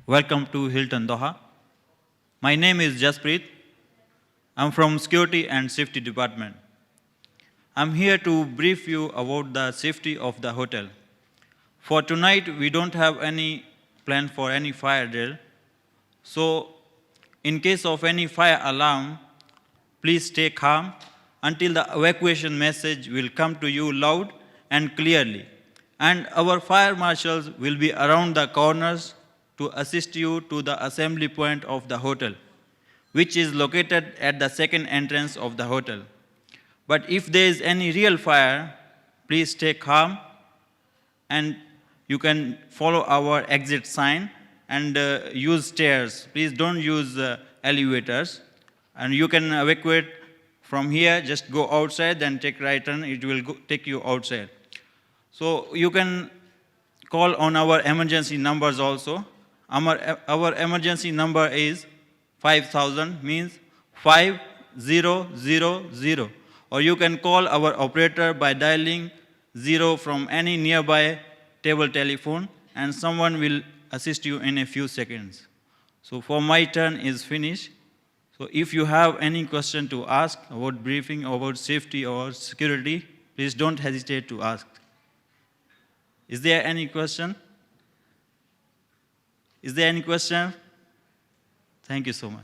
Welcome to Hilton Doha. My name is Jaspreet. I'm from Security and Safety Department. I'm here to brief you about the safety of the hotel. For tonight, we don't have any plan for any fire drill. So, in case of any fire alarm, please stay calm until the evacuation message will come to you loud and clearly. And our fire marshals will be around the corners to assist you to the assembly point of the hotel, which is located at the second entrance of the hotel. But if there is any real fire, please stay calm and you can follow our exit sign and use stairs. Please don't use elevators. And you can evacuate from here, just go outside, then take right turn, it will take you outside. So you can call on our emergency numbers also. Our emergency number is 5000, means 5000. Or you can call our operator by dialing 0 from any nearby table telephone, and someone will assist you in a few seconds. So for my turn is finished. So if you have any question to ask about briefing, about safety or security, please don't hesitate to ask. Is there any question? Is there any question? Thank you so much.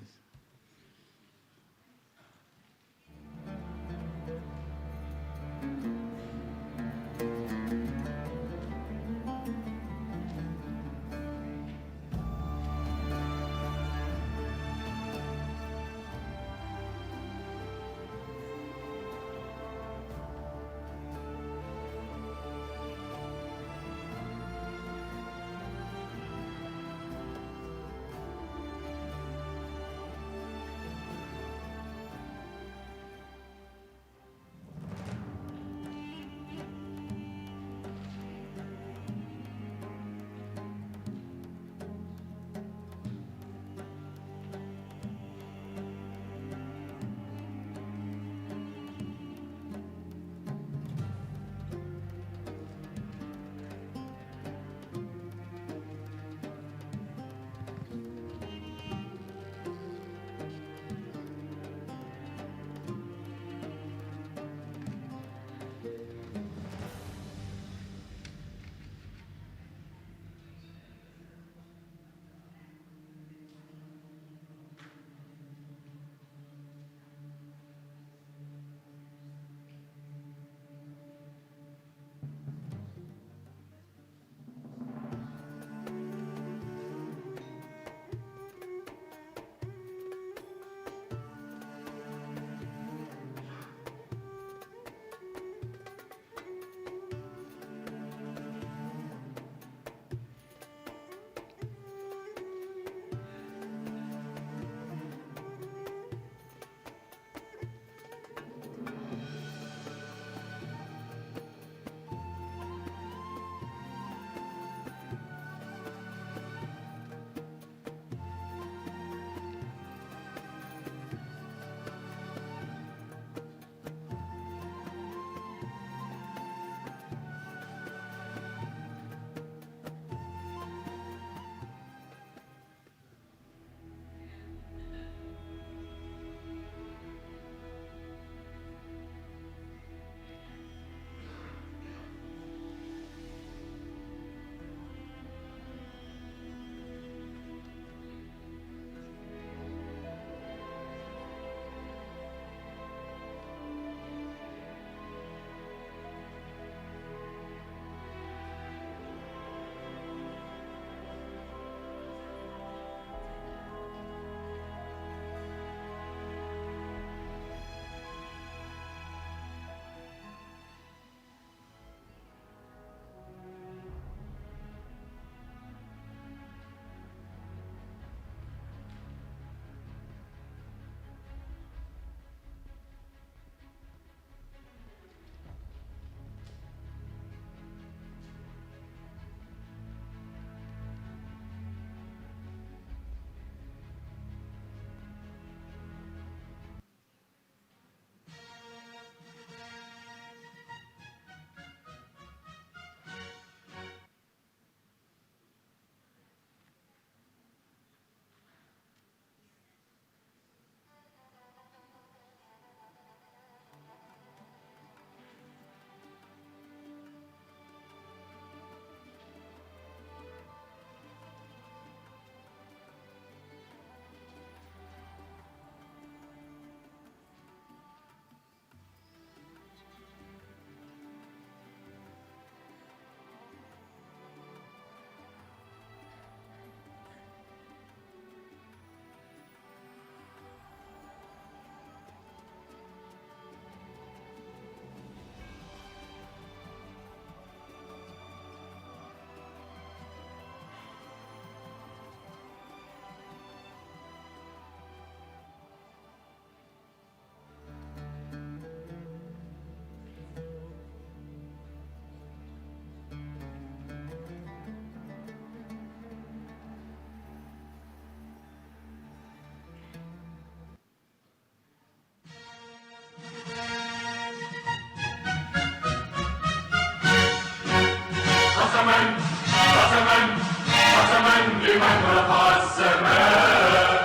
بمن رفع السماء،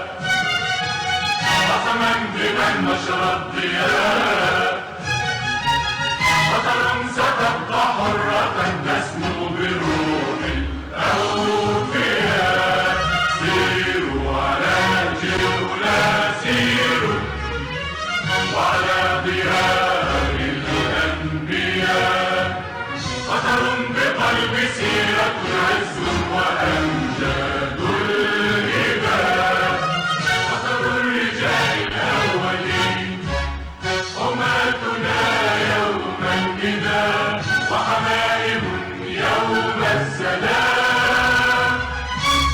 قسما بمن نشر الضياء. قطر ستبقى حرة تسمو بروح الأوفياء. سيروا على جيونا سيروا، وعلى ضياء الأنبياء. قطر بقلب سيرة عز وأمجاد الهبات. قطر الرجال الأولين، حماتنا يوم النداء، وحمائم يوم السلام،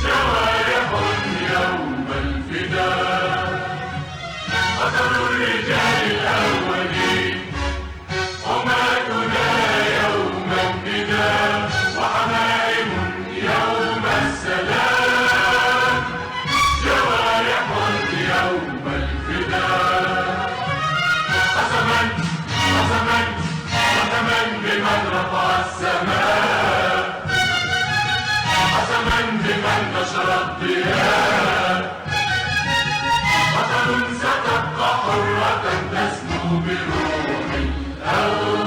جوارح يوم الفداء. قطر الرجال الأولين، حماتنا يوم النداء، وحمائم يوم السلام، جوارح يوم الفداء. قسما قسما قسما بمن رفع السماء، قسما بمن نشر الضياء. قطر ستبقى حرة تسمو بروح الأوفياء.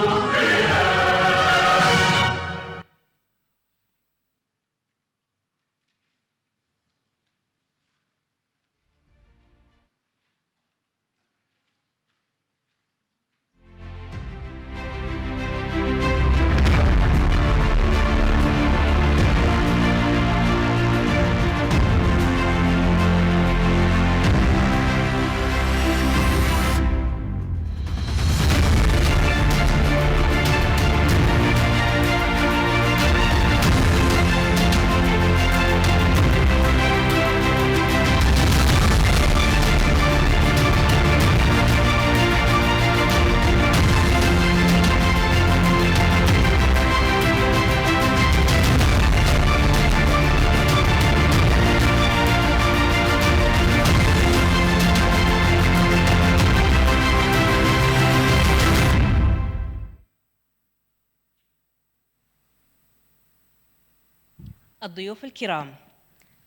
الضيوف الكرام،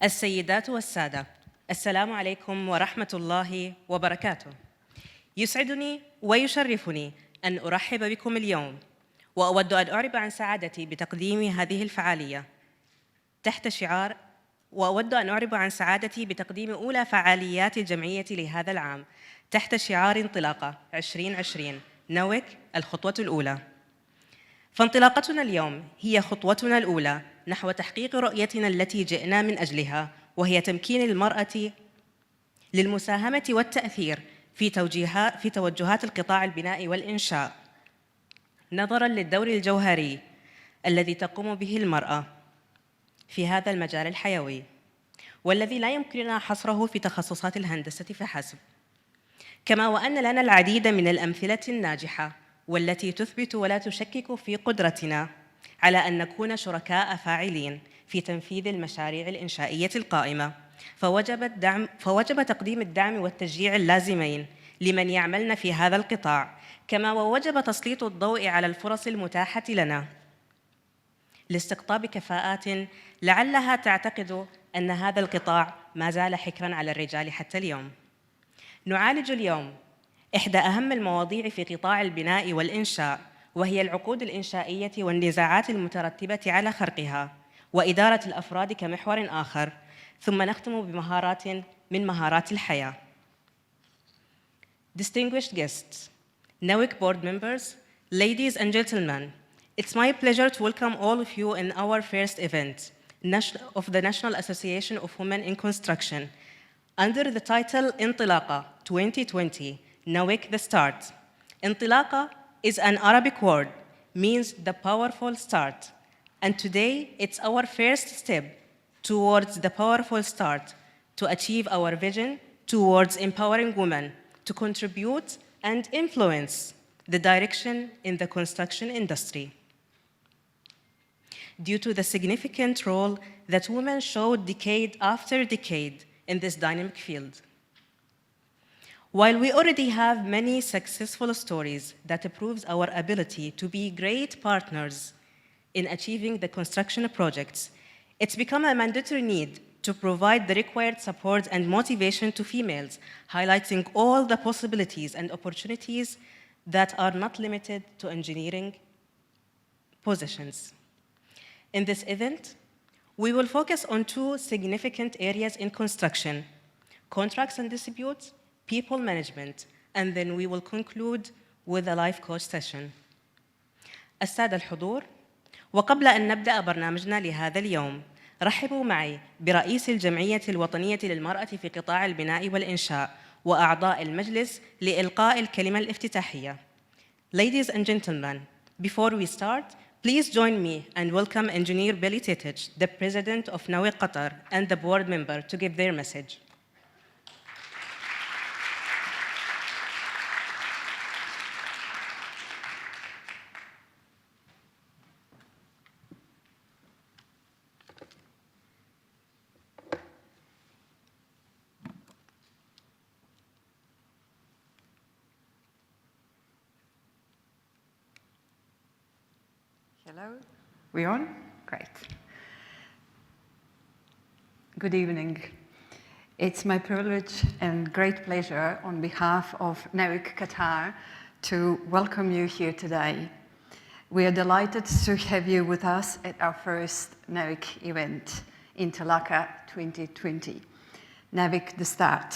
السيدات والسادة، السلام عليكم ورحمة الله وبركاته. يسعدني ويشرفني أن أرحب بكم اليوم، وأود أن أعرب عن سعادتي بتقديم هذه الفعالية تحت شعار أولى فعاليات الجمعية لهذا العام تحت شعار انطلاقة 2020 نويك الخطوة الأولى. فانطلاقتنا اليوم هي خطوتنا الأولى نحو تحقيق رؤيتنا التي جئنا من أجلها، وهي تمكين المرأة للمساهمة والتأثير في توجهات القطاع البنائي والإنشاء، نظراً للدور الجوهري الذي تقوم به المرأة في هذا المجال الحيوي، والذي لا يمكننا حصره في تخصصات الهندسة فحسب. كما وأن لنا العديد من الأمثلة الناجحة والتي تثبت ولا تشكك في قدرتنا على أن نكون شركاء فاعلين في تنفيذ المشاريع الإنشائية القائمة، فوجب تقديم الدعم والتشجيع اللازمين لمن يعملن في هذا القطاع، كما ووجب تسليط الضوء على الفرص المتاحة لنا لاستقطاب كفاءات لعلها تعتقد أن هذا القطاع ما زال حكراً على الرجال حتى اليوم. نعالج اليوم إحدى أهم المواضيع في قطاع البناء والإنشاء، وهي العقود الإنشائية والنزاعات المترتبة على خرقها، وإدارة الأفراد كمحور آخر، ثم نختم بمهارات من مهارات الحياة. Distinguished guests, NAWIC board members, ladies and gentlemen, it's my pleasure to welcome all of you in our first event of the National Association of Women in Construction under the title Intelaqa 2020, NAWIC the Start. Intelaqa is an Arabic word, means the powerful start. And today, it's our first step towards the powerful start to achieve our vision towards empowering women to contribute and influence the direction in the construction industry. Due to the significant role that women showed decade after decade in this dynamic field. While we already have many successful stories that proves our ability to be great partners in achieving the construction projects, it's become a mandatory need to provide the required support and motivation to females, highlighting all the possibilities and opportunities that are not limited to engineering positions. In this event, we will focus on two significant areas in construction: contracts and disputes, people management, and then we will conclude with a life coach session. السادة الحضور، وقبل أن نبدأ برنامجنا لهذا اليوم، رحبوا معي برئيس الجمعية الوطنية للمرأة في قطاع البناء والإنشاء وأعضاء المجلس لإلقاء الكلمة الافتتاحية. Ladies and gentlemen, before we start, please join me and welcome Engineer Billy Titich, the President of NAWIC Qatar, and the board member to give their message. Hello, we on? Great. Good evening. It's my privilege and great pleasure on behalf of NAWIC Qatar to welcome you here today. We are delighted to have you with us at our first NAWIC event, Intelaqa 2020, NAWIC the Start.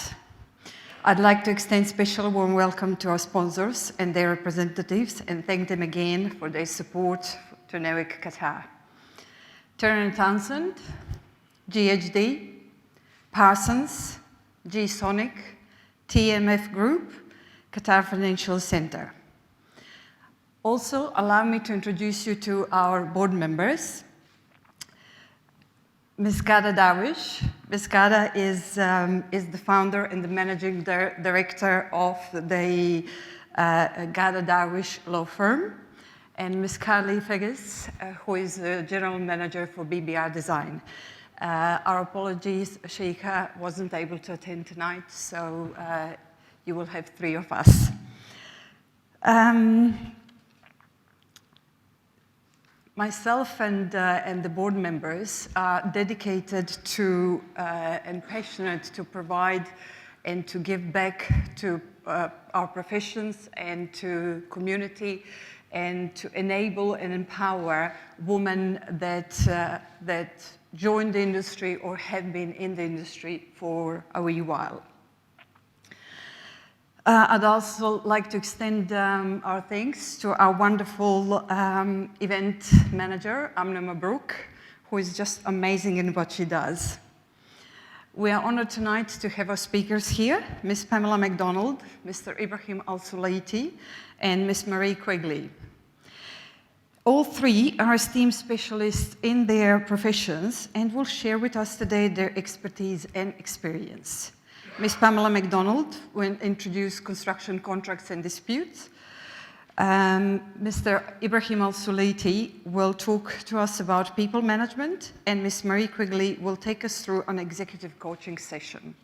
I'd like to extend special warm welcome to our sponsors and their representatives and thank them again for their support to NAWIC Qatar. Turner & Townsend, GHD, Parsons, G-Sonic, TMF Group, Qatar Financial Center. Also, allow me to introduce you to our board members. Ms. Ghada Darwish. Ms. Ghada is the founder and the managing director of the Ghada Darwish law firm. And Ms. Carly Feges, who is the general manager for BBR Design. Our apologies, Sheikha wasn't able to attend tonight, so you will have three of us. Myself and the board members are dedicated to and passionate to provide and to give back to our professions and to community and to enable and empower women that join the industry or have been in the industry for a wee while. I'd also like to extend our thanks to our wonderful event manager, Amna Mabrouk, who is just amazing in what she does. We are honored tonight to have our speakers here, Ms. Pamela MacDonald, Mr. Ibrahim Al-Sulaiti, and Ms. Marie Quigley. All three are esteemed specialists in their professions and will share with us today their expertise and experience. Ms. Pamela MacDonald will introduce construction contracts and disputes. Mr. Ibrahim Al-Sulaiti will talk to us about people management, and Ms. Marie Quigley will take us through an executive coaching session.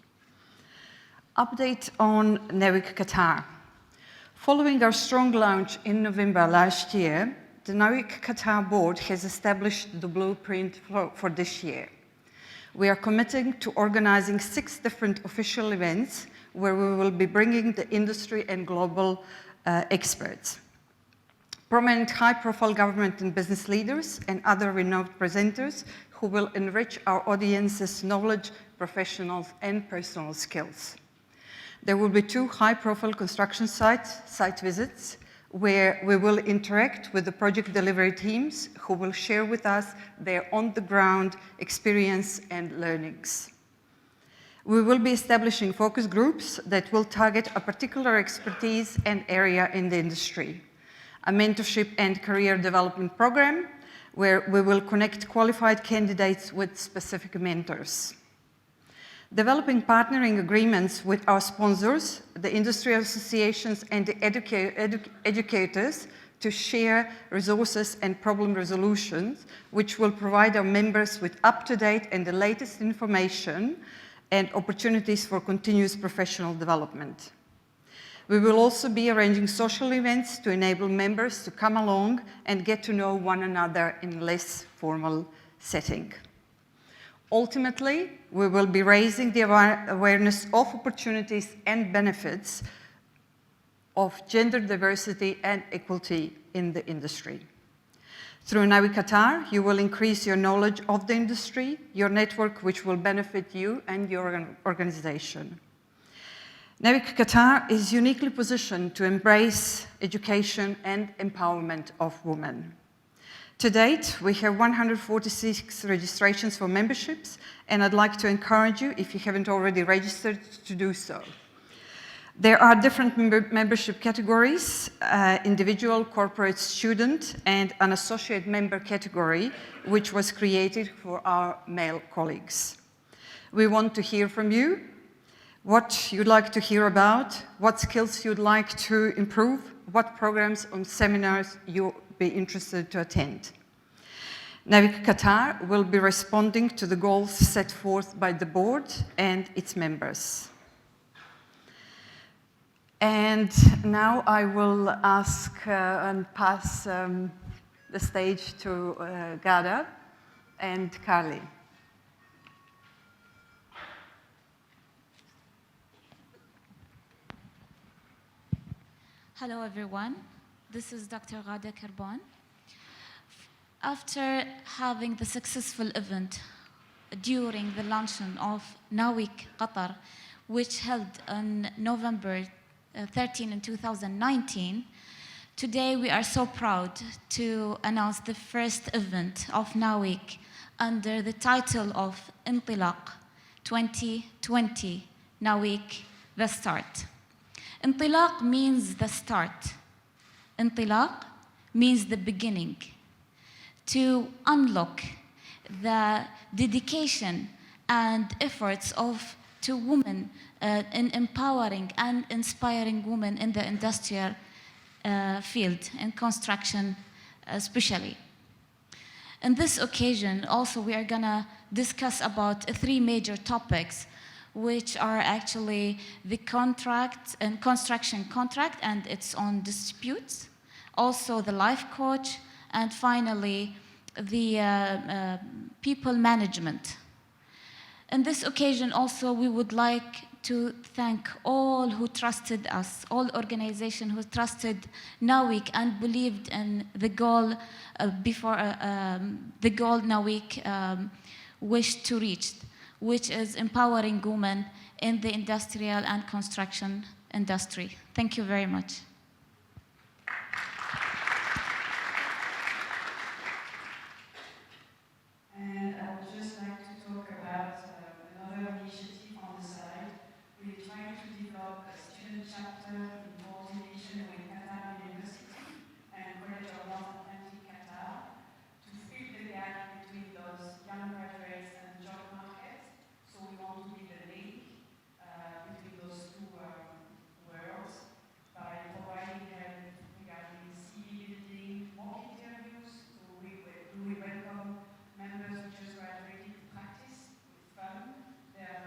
Update on NAWIC Qatar. Following our strong launch in November last year, the NAWIC Qatar board has established the blueprint for this year. We are committing to organizing 6 different official events where we will be bringing the industry and global experts, prominent high-profile government and business leaders, and other renowned presenters who will enrich our audience's knowledge, professionals, and personal skills. There will be 2 high-profile construction site visits, where we will interact with the project delivery teams who will share with us their on-the-ground experience and learnings. We will be establishing focus groups that will target a particular expertise and area in the industry, a mentorship and career development program where we will connect qualified candidates with specific mentors. Developing partnering agreements with our sponsors, the industry associations, and the educators to share resources and problem resolutions, which will provide our members with up-to-date and the latest information and opportunities for continuous professional development. We will also be arranging social events to enable members to come along and get to know one another in a less formal setting. Ultimately, we will be raising the awareness of opportunities and benefits of gender diversity and equality in the industry. Through NAWIC Qatar, you will increase your knowledge of the industry, your network, which will benefit you and your organization. NAWIC Qatar is uniquely positioned to embrace education and empowerment of women. To date, we have 146 registrations for memberships, and I'd like to encourage you, if you haven't already registered, to do so. There are different membership categories, individual, corporate, student, and an associate member category, which was created for our male colleagues. We want to hear from you, what you'd like to hear about, what skills you'd like to improve, what programs and seminars you'll be interested to attend. NAWIC Qatar will be responding to the goals set forth by the board and its members. And now I will ask and pass the stage to Gada and Carly. Hello, everyone. This is Dr. Ghada Karban. After having the successful event during the launching of NAWIC Qatar, which held on November 13 in 2019, today we are so proud to announce the first event of NAWIC under the title of Intelaqa 2020, NAWIC The Start. Intilaq means the start. Intilaq means the beginning. To unlock the dedication and efforts of two women in empowering and inspiring women in the industrial field, in construction especially. In this occasion, also, we are gonna discuss about three major topics, which are actually the contract and construction contract and its own disputes, also the life coach, and finally the people management. On this occasion also, we would like to thank all who trusted us, all organizations who trusted NAWIC and believed in the goal the goal NAWIC wished to reach, which is empowering women in the industrial and construction industry. Thank you very much. And I would just like to talk about another initiative on the side. We're trying to develop a student chapter in coordination with Qatar University and College of North Atlantic Qatar to fill the gap between those young graduates and job markets. So we want to be the link between those two worlds by providing help regarding CV building, mock interviews. So we welcome members who just graduated to practice with fun their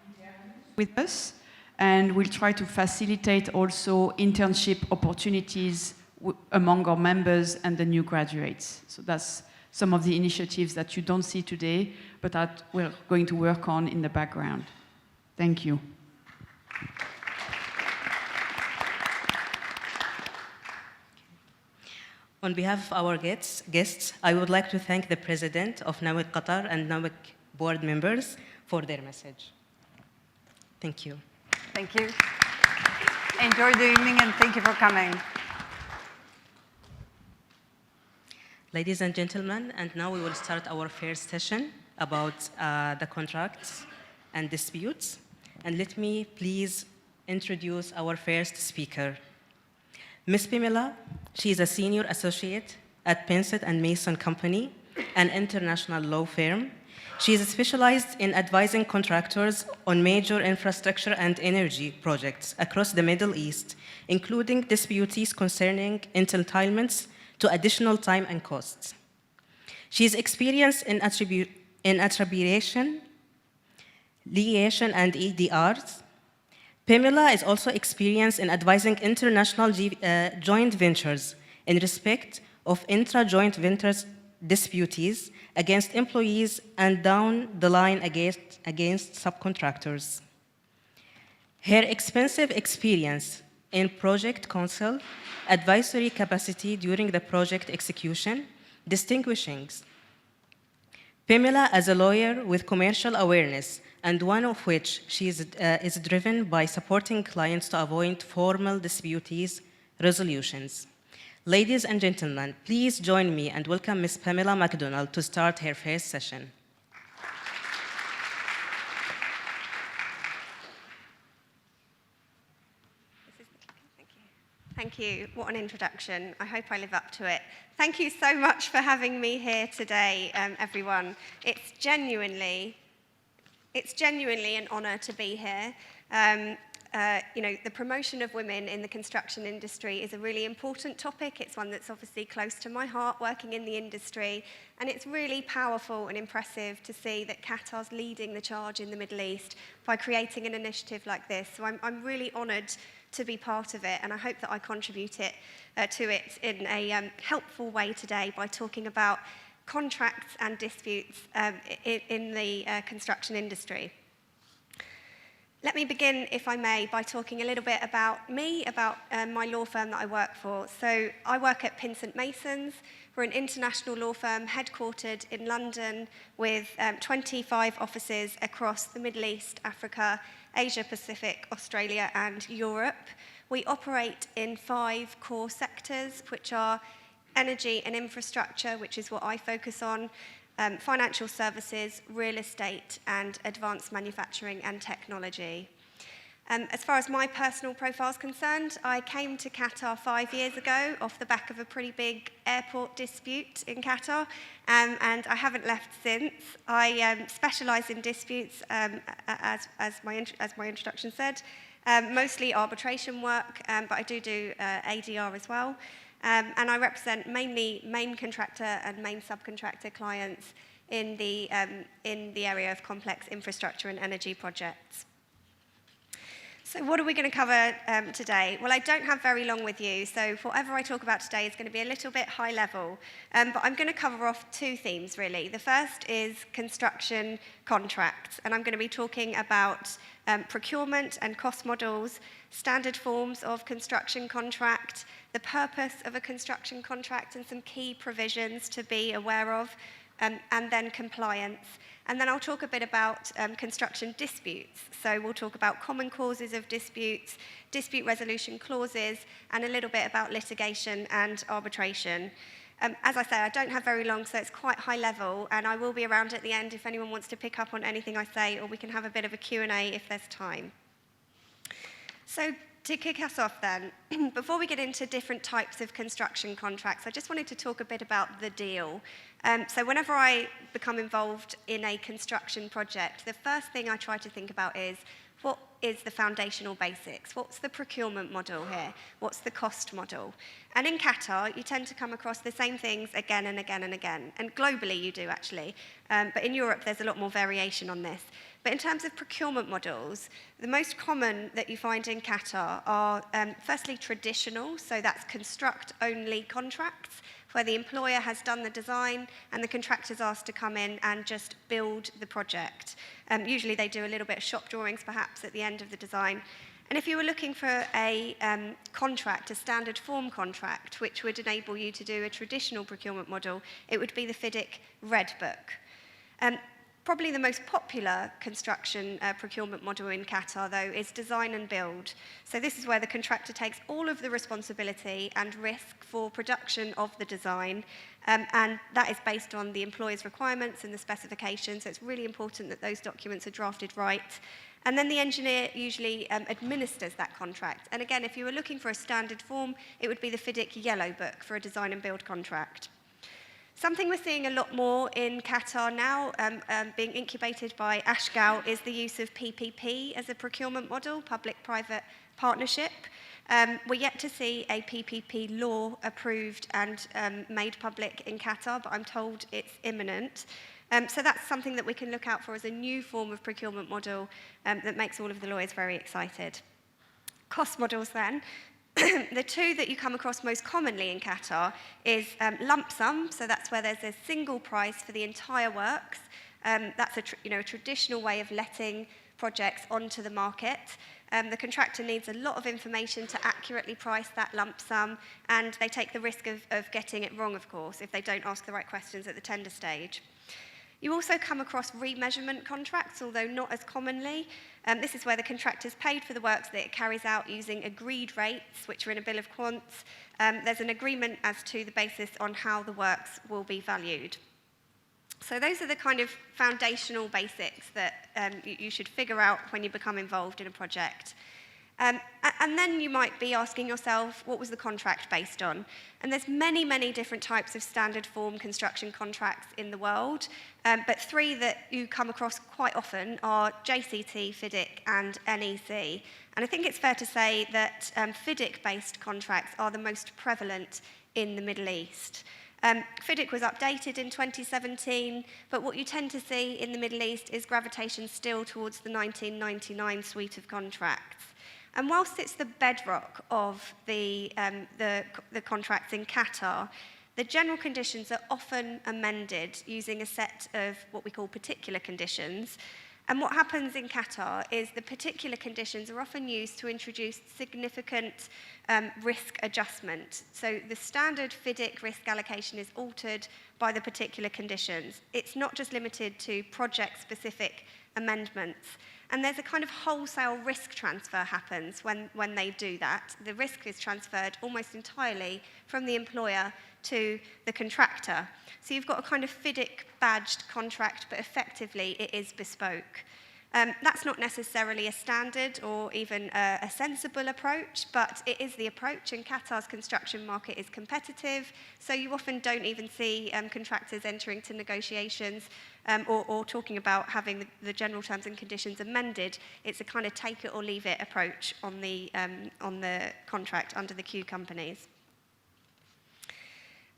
interviews with us, and we'll try to facilitate also internship opportunities among our members and the new graduates. So that's some of the initiatives that you don't see today, but that we're going to work on in the background. Thank you. On behalf of our guests, I would like to thank the President of NAWIC Qatar and NAWIC board members for their message. Thank you. Thank you. Enjoy the evening and thank you for coming. Ladies and gentlemen, and now we will start our first session about the contracts and disputes. And let me please introduce our first speaker. Ms. Pamela, she is a senior associate at Pensett & Mason Company, an international law firm. She is specialized in advising contractors on major infrastructure and energy projects across the Middle East, including disputes concerning entitlements to additional time and costs. She is experienced in attribution, litigation, and EDRs. Pamela is also experienced in advising international joint ventures in respect of intra-joint ventures disputees against employees and down the line against subcontractors. Her extensive experience in project counsel, advisory capacity during the project execution, distinguishing Pamela as a lawyer with commercial awareness, and one of which she is driven by supporting clients to avoid formal disputes resolutions. Ladies and gentlemen, please join me and welcome Ms. Pamela MacDonald to start her first session. Thank you. What an introduction. I hope I live up to it. Thank you so much for having me here today, everyone. It's genuinely an honour to be here. The promotion of women in the construction industry is a really important topic. It's one that's obviously close to my heart, working in the industry, and it's really powerful and impressive to see that Qatar's leading the charge in the Middle East by creating an initiative like this. So I'm really honoured to be part of it, and I hope that I contribute to it in a helpful way today by talking about contracts and disputes in the construction industry. Let me begin, if I may, by talking a little bit about me, about my law firm that I work for. So I work at Pinsent Masons. We're an international law firm headquartered in London with 25 offices across the Middle East, Africa, Asia Pacific, Australia, and Europe. We operate in 5 core sectors, which are energy and infrastructure, which is what I focus on, financial services, real estate, and advanced manufacturing and technology. As far as my personal profile is concerned, I came to Qatar 5 years ago off the back of a pretty big airport dispute in Qatar, and I haven't left since. I specialise in disputes, as my introduction said, mostly arbitration work, but I do ADR as well. And I represent mainly main contractor and main subcontractor clients in the area of complex infrastructure and energy projects. So what are we going to cover today? Well, I don't have very long with you, so whatever I talk about today is going to be a little bit high level, but I'm going to cover off 2 themes, really. The first is construction contracts, and I'm going to be talking about procurement and cost models, standard forms of construction contract, the purpose of a construction contract and some key provisions to be aware of, and then compliance. And then I'll talk a bit about construction disputes. So we'll talk about common causes of disputes, dispute resolution clauses, and a little bit about litigation and arbitration. As I say, I don't have very long, so it's quite high level, and I will be around at the end if anyone wants to pick up on anything I say, or we can have a bit of a Q&A if there's time. So to kick us off then, before we get into different types of construction contracts, I just wanted to talk a bit about the deal. So whenever I become involved in a construction project, the first thing I try to think about is, what is the foundational basics? What's the procurement model here? What's the cost model? And in Qatar, you tend to come across the same things again and again and again. And globally, you do, actually. But in Europe, there's a lot more variation on this. But in terms of procurement models, the most common that you find in Qatar are, firstly, traditional. So that's construct-only contracts, where the employer has done the design and the contractor's asked to come in and just build the project. Usually they do a little bit of shop drawings, perhaps, at the end of the design. And if you were looking for a contract, a standard form contract, which would enable you to do a traditional procurement model, it would be the FIDIC Red Book. Probably the most popular construction procurement model in Qatar, though, is design and build. So this is where the contractor takes all of the responsibility and risk for production of the design, and that is based on the employer's requirements and the specifications, so it's really important that those documents are drafted right. And then the engineer usually administers that contract. And again, if you were looking for a standard form, it would be the FIDIC Yellow Book for a design and build contract. Something we're seeing a lot more in Qatar now, being incubated by Ashgal, is the use of PPP as a procurement model, public-private partnership. We're yet to see a PPP law approved and made public in Qatar, but I'm told it's imminent. So that's something that we can look out for as a new form of procurement model that makes all of the lawyers very excited. Cost models then. The two that you come across most commonly in Qatar is lump sum, so that's where there's a single price for the entire works. That's a traditional way of letting projects onto the market. The contractor needs a lot of information to accurately price that lump sum, and they take the risk of getting it wrong, of course, if they don't ask the right questions at the tender stage. You also come across remeasurement contracts, although not as commonly. This is where the contractor's paid for the works that it carries out using agreed rates, which are in a bill of quants. There's an agreement as to the basis on how the works will be valued. So those are the kind of foundational basics that you should figure out when you become involved in a project. And then you might be asking yourself, what was the contract based on? And there's many, many different types of standard form construction contracts in the world, but three that you come across quite often are JCT, FIDIC, and NEC. And I think it's fair to say that FIDIC-based contracts are the most prevalent in the Middle East. FIDIC was updated in 2017, but what you tend to see in the Middle East is gravitation still towards the 1999 suite of contracts. And whilst it's the bedrock of the contracts in Qatar, the general conditions are often amended using a set of what we call particular conditions. And what happens in Qatar is the particular conditions are often used to introduce significant risk adjustment. So the standard FIDIC risk allocation is altered by the particular conditions. It's not just limited to project-specific amendments. And there's a kind of wholesale risk transfer happens when they do that. The risk is transferred almost entirely from the employer to the contractor. So you've got a kind of FIDIC-badged contract, but effectively it is bespoke. That's not necessarily a standard or even a sensible approach, but it is the approach, and Qatar's construction market is competitive, so you often don't even see contractors entering to negotiations or talking about having the general terms and conditions amended. It's a kind of take it or leave it approach on the contract under the Q companies.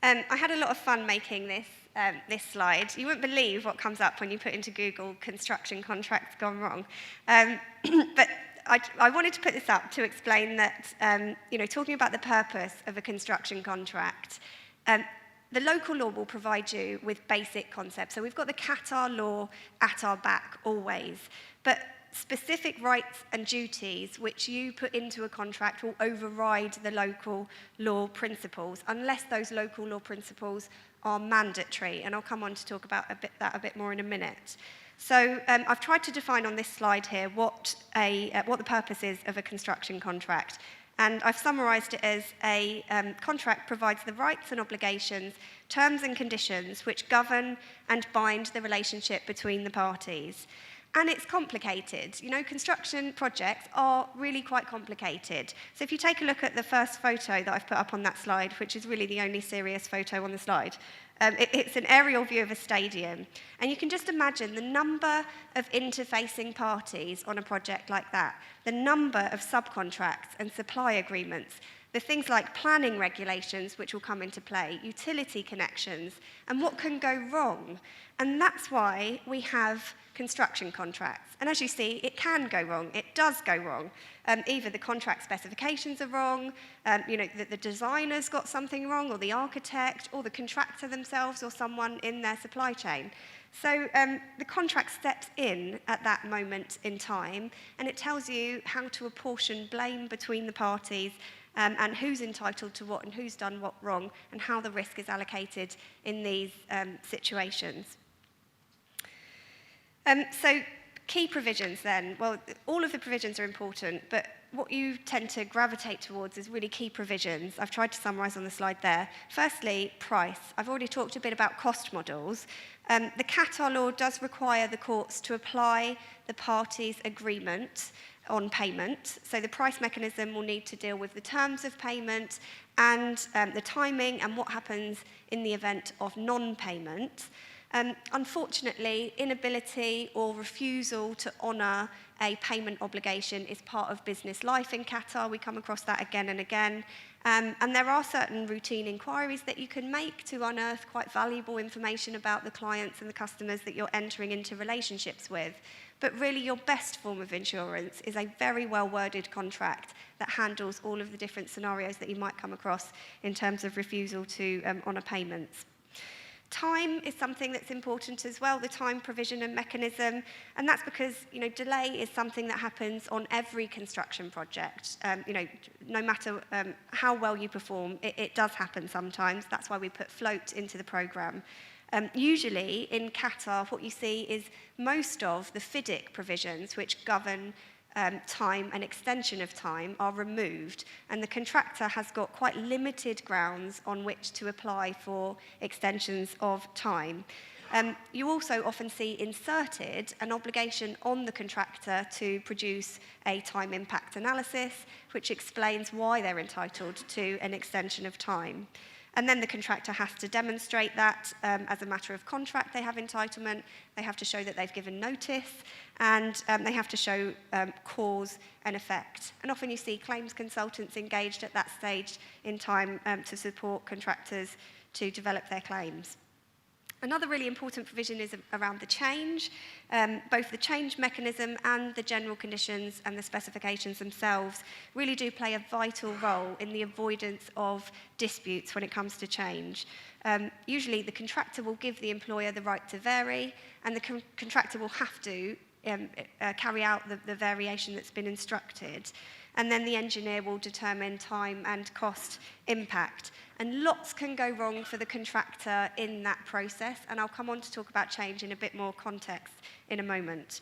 I had a lot of fun making this slide. You wouldn't believe what comes up when you put into Google construction contracts gone wrong. But I wanted to put this up to explain that, talking about the purpose of a construction contract, the local law will provide you with basic concepts. So we've got the Qatar law at our back always, but specific rights and duties which you put into a contract will override the local law principles unless those local law principles are mandatory, and I'll come on to talk about that a bit more in a minute. So I've tried to define on this slide here what the purpose is of a construction contract, and I've summarised it as a contract provides the rights and obligations, terms and conditions which govern and bind the relationship between the parties. And it's complicated. Construction projects are really quite complicated. So if you take a look at the first photo that I've put up on that slide, which is really the only serious photo on the slide, it's an aerial view of a stadium. And you can just imagine the number of interfacing parties on a project like that, the number of subcontracts and supply agreements, the things like planning regulations which will come into play, utility connections, and what can go wrong. And that's why we have construction contracts. And as you see, it can go wrong. It does go wrong. Either the contract specifications are wrong, the designer's got something wrong, or the architect, or the contractor themselves, or someone in their supply chain. So the contract steps in at that moment in time, and it tells you how to apportion blame between the parties, and who's entitled to what and who's done what wrong, and how the risk is allocated in these situations. So key provisions then. Well, all of the provisions are important, but what you tend to gravitate towards is really key provisions. I've tried to summarise on the slide there. Firstly, price. I've already talked a bit about cost models. The Qatar law does require the courts to apply the parties' agreement on payment. So the price mechanism will need to deal with the terms of payment and the timing and what happens in the event of non-payment. Unfortunately, inability or refusal to honour a payment obligation is part of business life in Qatar. We come across that again and again. And there are certain routine inquiries that you can make to unearth quite valuable information about the clients and the customers that you're entering into relationships with. But really, your best form of insurance is a very well-worded contract that handles all of the different scenarios that you might come across in terms of refusal to honour payments. Time is something that's important as well, the time provision and mechanism, and that's because, delay is something that happens on every construction project. No matter how well you perform, it does happen sometimes. That's why we put float into the programme. Usually in Qatar, what you see is most of the FIDIC provisions, which govern time and extension of time, are removed, and the contractor has got quite limited grounds on which to apply for extensions of time. You also often see inserted an obligation on the contractor to produce a time impact analysis, which explains why they're entitled to an extension of time. And then the contractor has to demonstrate that as a matter of contract they have entitlement, they have to show that they've given notice, and they have to show cause and effect. And often you see claims consultants engaged at that stage in time to support contractors to develop their claims. Another really important provision is around the change. Both the change mechanism and the general conditions and the specifications themselves really do play a vital role in the avoidance of disputes when it comes to change. Usually the contractor will give the employer the right to vary, and the contractor will have to carry out the variation that's been instructed. And then the engineer will determine time and cost impact. And lots can go wrong for the contractor in that process, and I'll come on to talk about change in a bit more context in a moment.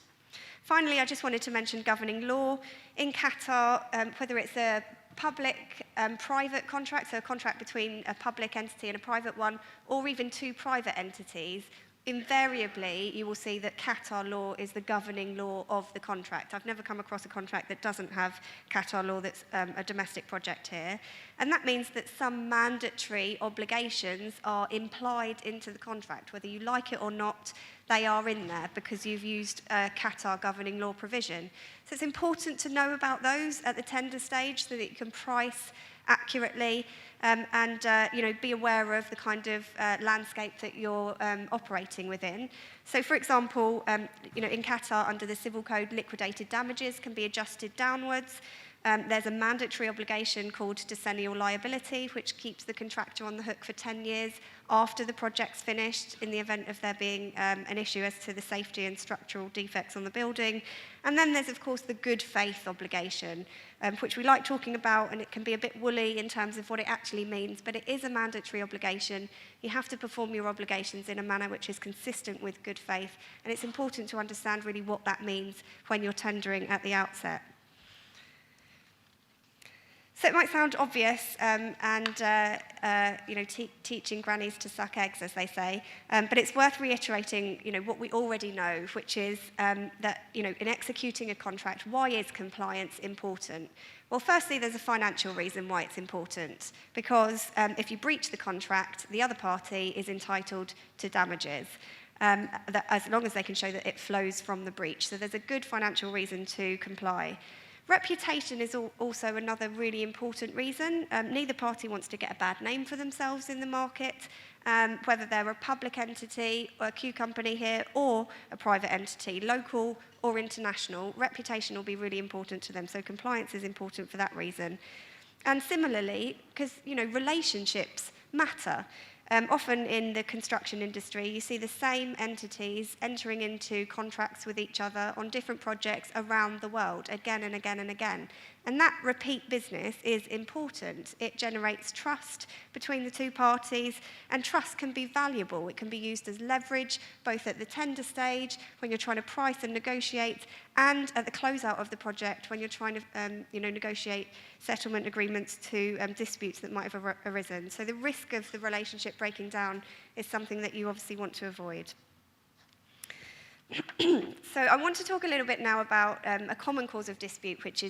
Finally, I just wanted to mention governing law. In Qatar, whether it's a public-private contract, so a contract between a public entity and a private one, or even two private entities, invariably, you will see that Qatar law is the governing law of the contract. I've never come across a contract that doesn't have Qatar law that's a domestic project here. And that means that some mandatory obligations are implied into the contract. Whether you like it or not, they are in there because you've used a Qatar governing law provision. So it's important to know about those at the tender stage so that you can price accurately and be aware of the kind of landscape that you're operating within. So, for example, in Qatar, under the Civil Code, liquidated damages can be adjusted downwards. There's a mandatory obligation called decennial liability, which keeps the contractor on the hook for 10 years after the project's finished in the event of there being an issue as to the safety and structural defects on the building. And then there's, of course, the good faith obligation, which we like talking about, and it can be a bit woolly in terms of what it actually means, but it is a mandatory obligation. You have to perform your obligations in a manner which is consistent with good faith, and it's important to understand really what that means when you're tendering at the outset. So it might sound obvious, teaching grannies to suck eggs, as they say, but it's worth reiterating, what we already know, which is that, in executing a contract, why is compliance important? Well, firstly, there's a financial reason why it's important, because if you breach the contract, the other party is entitled to damages, as long as they can show that it flows from the breach. So there's a good financial reason to comply. Reputation is also another really important reason. Neither party wants to get a bad name for themselves in the market, whether they're a public entity, or a Q company here, or a private entity, local or international. Reputation will be really important to them, so compliance is important for that reason. And similarly, because relationships matter. Often in the construction industry, you see the same entities entering into contracts with each other on different projects around the world, again and again and again. And that repeat business is important. It generates trust between the two parties, and trust can be valuable. It can be used as leverage, both at the tender stage, when you're trying to price and negotiate, and at the closeout of the project, when you're trying to negotiate settlement agreements to disputes that might have arisen. So the risk of the relationship breaking down is something that you obviously want to avoid. So I want to talk a little bit now about a common cause of dispute, which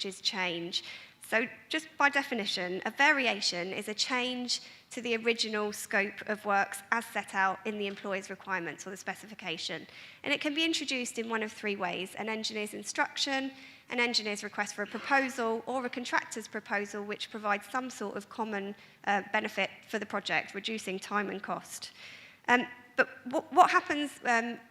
is change. So just by definition, a variation is a change to the original scope of works as set out in the employer's requirements or the specification. And it can be introduced in one of three ways: an engineer's instruction, an engineer's request for a proposal, or a contractor's proposal which provides some sort of common benefit for the project, reducing time and cost. But what happens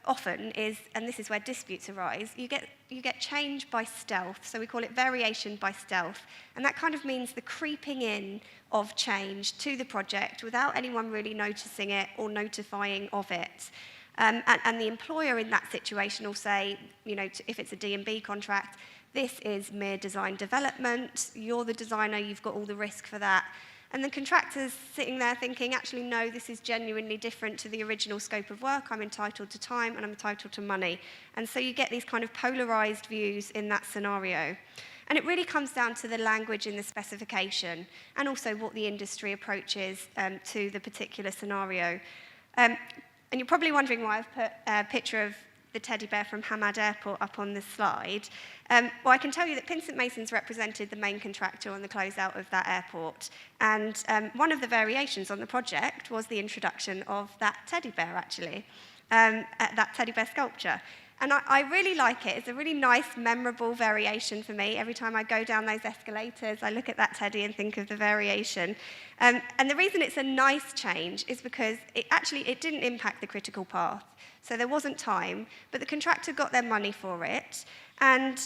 often is, and this is where disputes arise, you get change by stealth. So we call it variation by stealth. And that kind of means the creeping in of change to the project without anyone really noticing it or notifying of it. And the employer in that situation will say, you know, if it's a D&B contract, this is mere design development, you're the designer, you've got all the risk for that. And the contractor's sitting there thinking, actually, no, this is genuinely different to the original scope of work. I'm entitled to time and I'm entitled to money. And so you get these kind of polarized views in that scenario. And it really comes down to the language in the specification and also what the industry approach is to the particular scenario. And you're probably wondering why I've put a picture of the teddy bear from Hamad Airport up on this slide. Well, I can tell you that Pinsent Masons represented the main contractor on the closeout of that airport. And one of the variations on the project was the introduction of that teddy bear, actually, that teddy bear sculpture. And I really like it. It's a really nice, memorable variation for me. Every time I go down those escalators, I look at that teddy and think of the variation. And the reason it's a nice change is because it didn't impact the critical path. So there wasn't time, but the contractor got their money for it. And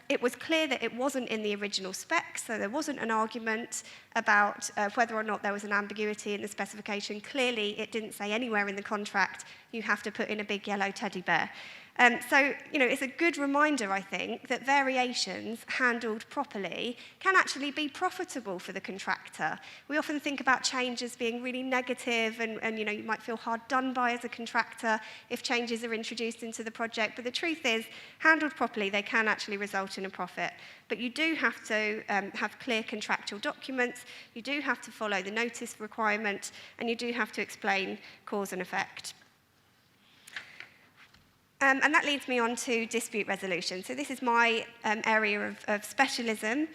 it was clear that it wasn't in the original spec, so there wasn't an argument about whether or not there was an ambiguity in the specification. Clearly, it didn't say anywhere in the contract, you have to put in a big yellow teddy bear. So, you know, it's a good reminder, I think, that variations handled properly can actually be profitable for the contractor. We often think about change as being really negative and you know, you might feel hard done by as a contractor if changes are introduced into the project. But the truth is, handled properly, they can actually result in a profit. But you do have to have clear contractual documents, you do have to follow the notice requirement, and you do have to explain cause and effect. And that leads me on to dispute resolution. So this is my area of specialism.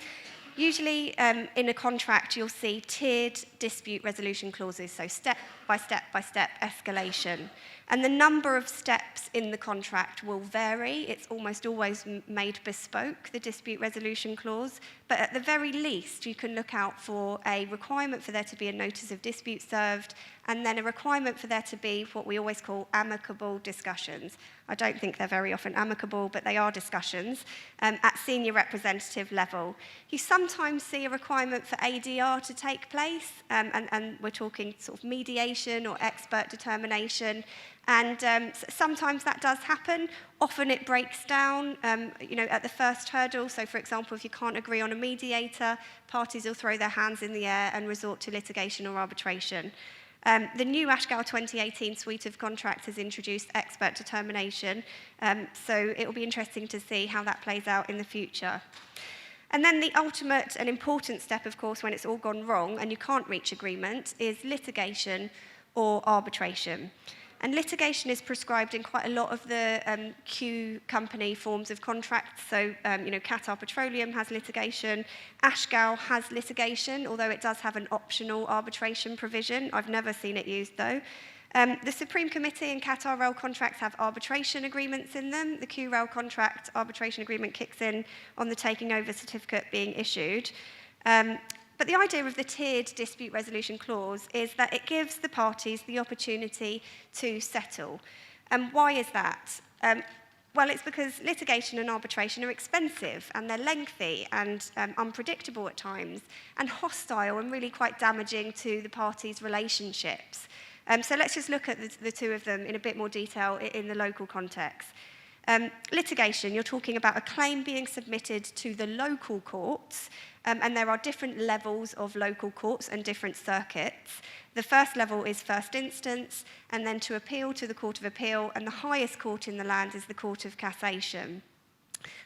Usually in a contract, you'll see tiered dispute resolution clauses, so step by step by step escalation. And the number of steps in the contract will vary. It's almost always made bespoke, the dispute resolution clause. But at the very least, you can look out for a requirement for there to be a notice of dispute served, and then a requirement for there to be what we always call amicable discussions. I don't think they're very often amicable, but they are discussions at senior representative level. You sometimes see a requirement for ADR to take place, and we're talking sort of mediation or expert determination. And sometimes that does happen. Often it breaks down, you know, at the first hurdle. So, for example, if you can't agree on a mediator, parties will throw their hands in the air and resort to litigation or arbitration. The new ASHGAL 2018 suite of contracts has introduced expert determination, so it will be interesting to see how that plays out in the future. And then the ultimate and important step, of course, when it's all gone wrong and you can't reach agreement, is litigation or arbitration. And litigation is prescribed in quite a lot of the Q company forms of contracts. So, you know, Qatar Petroleum has litigation. ASHGAL has litigation, although it does have an optional arbitration provision. I've never seen it used, though. The Supreme Committee and Qatar Rail contracts have arbitration agreements in them. The Q Rail contract arbitration agreement kicks in on the taking over certificate being issued. But the idea of the tiered dispute resolution clause is that it gives the parties the opportunity to settle. And why is that? Well, it's because litigation and arbitration are expensive and they're lengthy and unpredictable at times and hostile and really quite damaging to the parties' relationships. So let's just look at the two of them in a bit more detail in the local context. Litigation, you're talking about a claim being submitted to the local courts, and there are different levels of local courts and different circuits. The first level is first instance, and then to appeal to the Court of Appeal, and the highest court in the land is the Court of Cassation.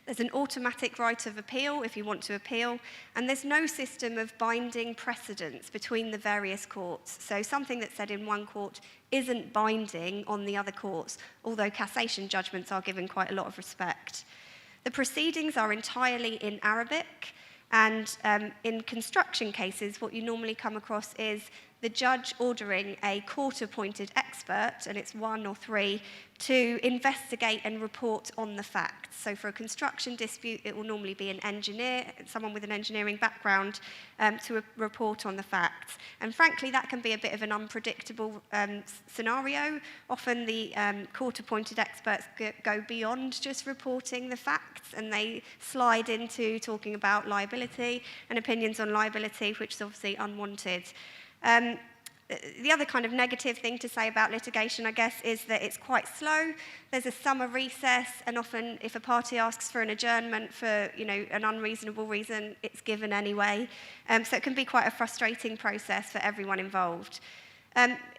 There's an automatic right of appeal if you want to appeal, and there's no system of binding precedents between the various courts. So something that's said in one court isn't binding on the other courts, although cassation judgments are given quite a lot of respect. The proceedings are entirely in Arabic, and in construction cases, what you normally come across is the judge ordering a court-appointed expert, and it's 1 or 3, to investigate and report on the facts. So for a construction dispute, it will normally be an engineer, someone with an engineering background, to report on the facts. And frankly, that can be a bit of an unpredictable scenario. Often the court-appointed experts go beyond just reporting the facts, and they slide into talking about liability and opinions on liability, which is obviously unwanted. The other kind of negative thing to say about litigation, I guess, is that it's quite slow. There's a summer recess, and often if a party asks for an adjournment for an unreasonable reason, it's given anyway. So it can be quite a frustrating process for everyone involved.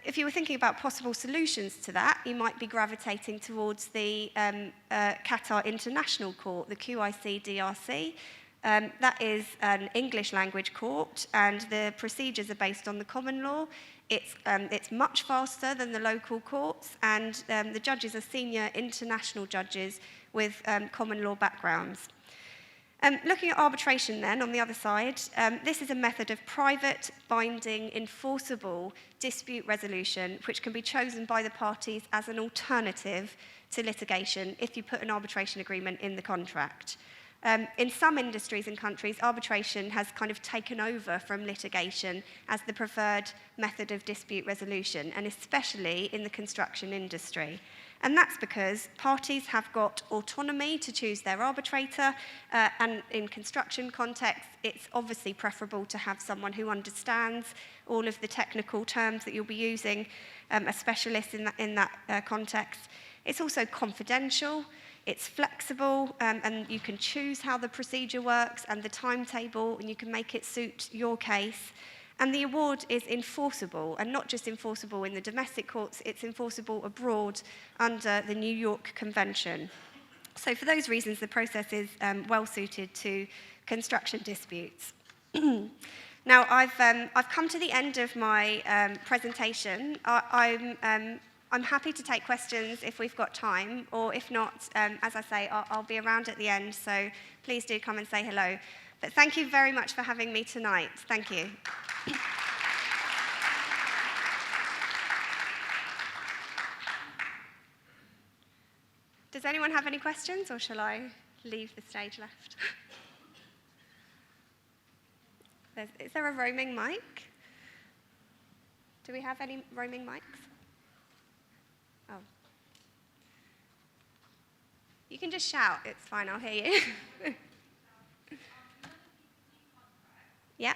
If you were thinking about possible solutions to that, you might be gravitating towards the Qatar International Court, the QIC-DRC. That is an English language court, and the procedures are based on the common law. It's much faster than the local courts, and the judges are senior international judges with common law backgrounds. Looking at arbitration then, on the other side, this is a method of private, binding, enforceable dispute resolution which can be chosen by the parties as an alternative to litigation if you put an arbitration agreement in the contract. In some industries and countries, arbitration has kind of taken over from litigation as the preferred method of dispute resolution, and especially in the construction industry. And that's because parties have got autonomy to choose their arbitrator, and in construction context, it's obviously preferable to have someone who understands all of the technical terms that you'll be using, a specialist in that context. It's also confidential. It's flexible, and you can choose how the procedure works and the timetable, and you can make it suit your case. And the award is enforceable, and not just enforceable in the domestic courts, it's enforceable abroad under the New York Convention. So for those reasons, the process is well suited to construction disputes. Now, I've come to the end of my presentation. I'm happy to take questions if we've got time, or if not, as I say, I'll be around at the end, so please do come and say hello. But thank you very much for having me tonight. Thank you. Does anyone have any questions, or shall I leave the stage left? Is there a roaming mic? Do we have any roaming mics? Oh. You can just shout, it's fine, I'll hear you. Yeah.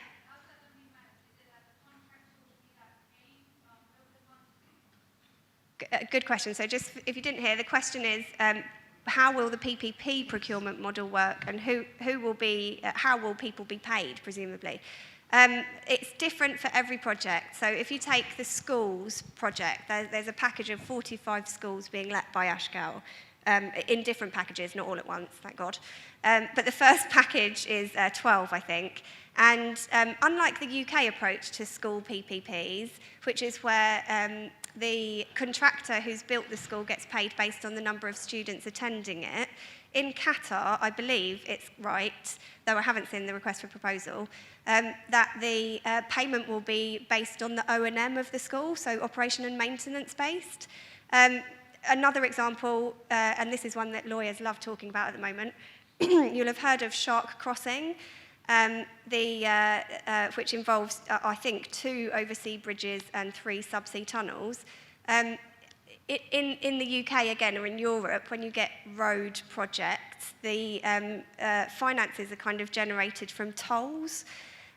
Good question. So just if you didn't hear, the question is, how will the PPP procurement model work, and how will people be paid, presumably? It's different for every project. So if you take the schools project, there's a package of 45 schools being let by Ashgal, in different packages, not all at once, thank God. But the first package is 12, I think. And unlike the UK approach to school PPPs, which is where the contractor who's built the school gets paid based on the number of students attending it, in Qatar, I believe it's right, though I haven't seen the request for proposal, that the payment will be based on the O&M of the school, so operation and maintenance based. Another example, and this is one that lawyers love talking about at the moment, you'll have heard of Shark Crossing, which involves, I think, 2 oversea bridges and 3 subsea tunnels. In the UK, again, or in Europe, when you get road projects, the finances are kind of generated from tolls.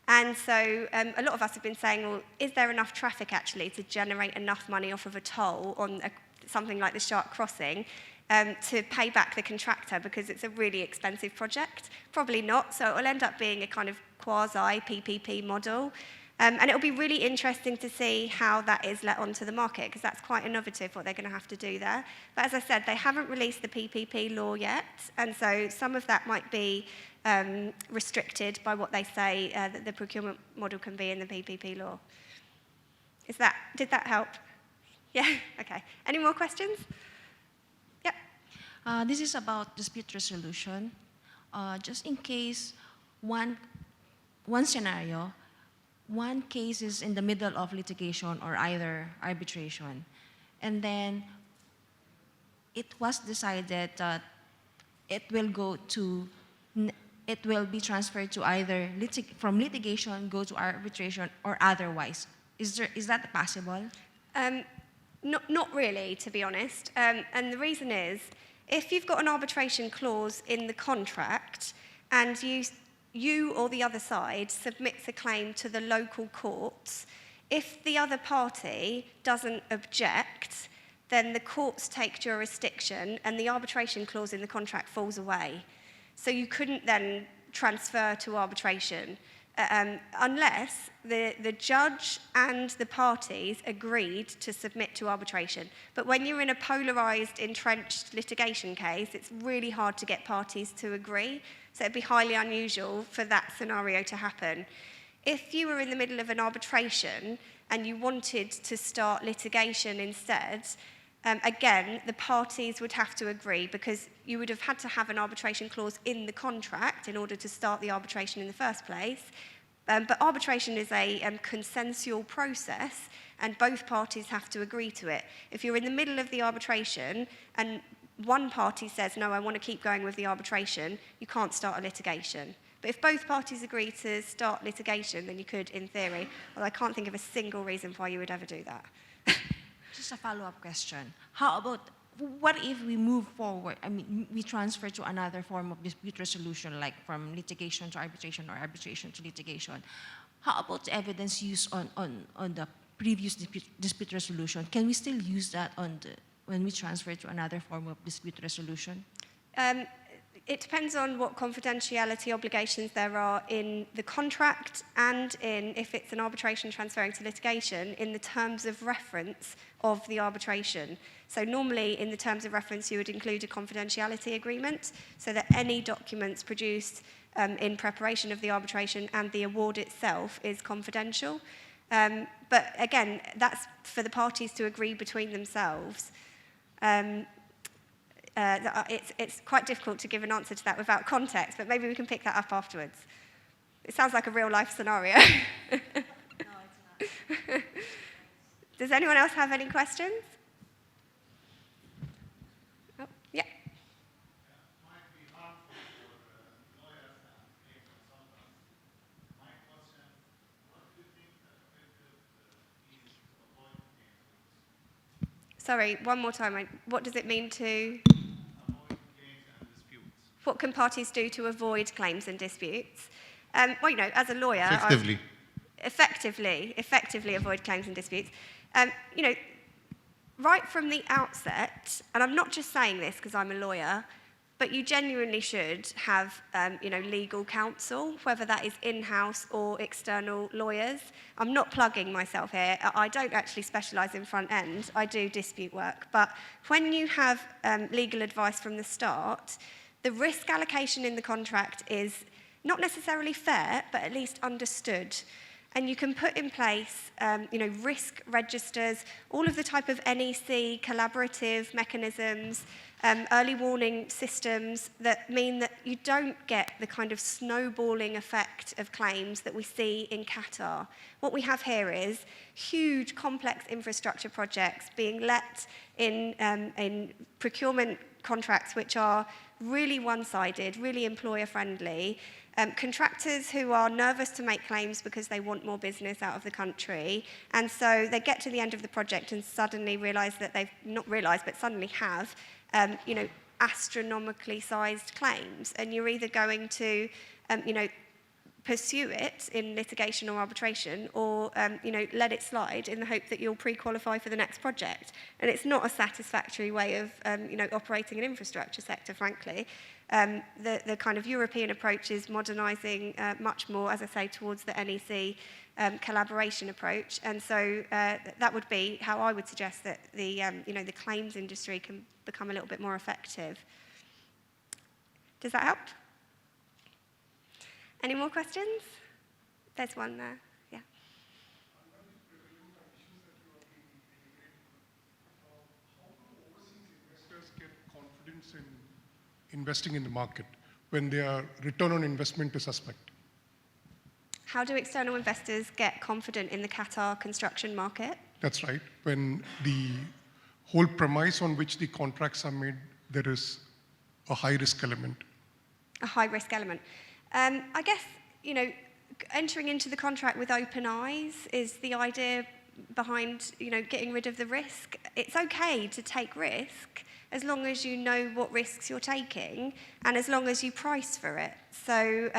And so a lot of us have been saying, well, is there enough traffic actually to generate enough money off of a toll on something like the Shark Crossing to pay back the contractor, because it's a really expensive project? Probably not, so it will end up being a kind of quasi-PPP model. And it'll be really interesting to see how that is let onto the market, because that's quite innovative what they're going to have to do there. But as I said, they haven't released the PPP law yet, and so some of that might be restricted by what they say that the procurement model can be in the PPP law. Did that help? Yeah? Okay. Any more questions? Yep. This is about dispute resolution. Just in case one scenario, one case is in the middle of litigation or either arbitration, and then it was decided that it will be transferred to either from litigation go to arbitration or otherwise. Is that possible? Not really, to be honest. And the reason is, if you've got an arbitration clause in the contract and you or the other side submits a claim to the local courts, if the other party doesn't object, then the courts take jurisdiction and the arbitration clause in the contract falls away. So you couldn't then transfer to arbitration unless the judge and the parties agreed to submit to arbitration. But when you're in a polarised, entrenched litigation case, it's really hard to get parties to agree. So it'd be highly unusual for that scenario to happen. If you were in the middle of an arbitration and you wanted to start litigation instead, again, the parties would have to agree because you would have had to have an arbitration clause in the contract in order to start the arbitration in the first place. But arbitration is a consensual process and both parties have to agree to it. If you're in the middle of the arbitration and one party says, no, I want to keep going with the arbitration, you can't start a litigation. But if both parties agree to start litigation, then you could, in theory, although I can't think of a single reason why you would ever do that. Just a follow-up question. How about, what if we move forward, I mean, we transfer to another form of dispute resolution, like from litigation to arbitration or arbitration to litigation? How about the evidence used on the previous dispute resolution? Can we still use that when we transfer to another form of dispute resolution? It depends on what confidentiality obligations there are in the contract and in, if it's an arbitration transferring to litigation, in the terms of reference of the arbitration. So normally in the terms of reference you would include a confidentiality agreement so that any documents produced in preparation of the arbitration and the award itself is confidential. But again, that's for the parties to agree between themselves. It's quite difficult to give an answer to that without context, but maybe we can pick that up afterwards. It sounds like a real-life scenario. No, it's not. Does anyone else have any questions? Oh, yeah. Might be harmful for lawyers and legal consultants. My question, what do you think the effective means to avoid claims? Sorry, one more time. What does it mean to... Avoid claims and disputes. What can parties do to avoid claims and disputes? Well, you know, as a lawyer... Effectively avoid claims and disputes. You know, right from the outset, and I'm not just saying this because I'm a lawyer, but you genuinely should have, you know, legal counsel, whether that is in-house or external lawyers. I'm not plugging myself here. I don't actually specialise in front end. I do dispute work. But when you have legal advice from the start, the risk allocation in the contract is not necessarily fair, but at least understood. And you can put in place, you know, risk registers, all of the type of NEC collaborative mechanisms, early warning systems that mean that you don't get the kind of snowballing effect of claims that we see in Qatar. What we have here is huge, complex infrastructure projects being let in procurement contracts which are really one-sided, really employer-friendly. Contractors who are nervous to make claims because they want more business out of the country, and so they get to the end of the project and suddenly realise that they've not realised, but suddenly have, you know, astronomically sized claims, and you're either going to, you know, pursue it in litigation or arbitration, or you know, let it slide in the hope that you'll pre-qualify for the next project. And it's not a satisfactory way of, you know, operating an infrastructure sector, frankly. The kind of European approach is modernising much more, as I say, towards the NEC collaboration approach, and so that would be how I would suggest that the you know, the claims industry can become a little bit more effective. Does that help? Any more questions? There's one there. Yeah. How do overseas investors get confidence in investing in the market when their return on investment is suspect? How do external investors get confident in the Qatar construction market? That's right. When the whole premise on which the contracts are made, there is a high risk element. A high risk element. I guess, entering into the contract with open eyes is the idea behind, getting rid of the risk. It's okay to take risk as long as you know what risks you're taking and as long as you price for it. So,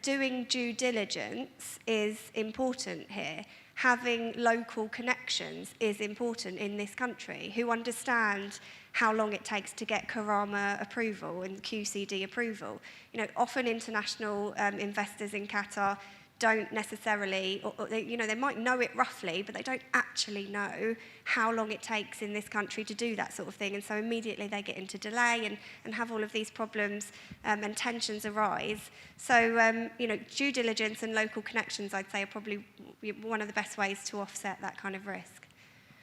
doing due diligence is important here. Having local connections is important in this country who understand how long it takes to get Karama approval and QCD approval. Often international investors in Qatar don't necessarily, or they might know it roughly, but they don't actually know how long it takes in this country to do that sort of thing. And so immediately they get into delay and have all of these problems and tensions arise. So, due diligence and local connections, I'd say, are probably one of the best ways to offset that kind of risk.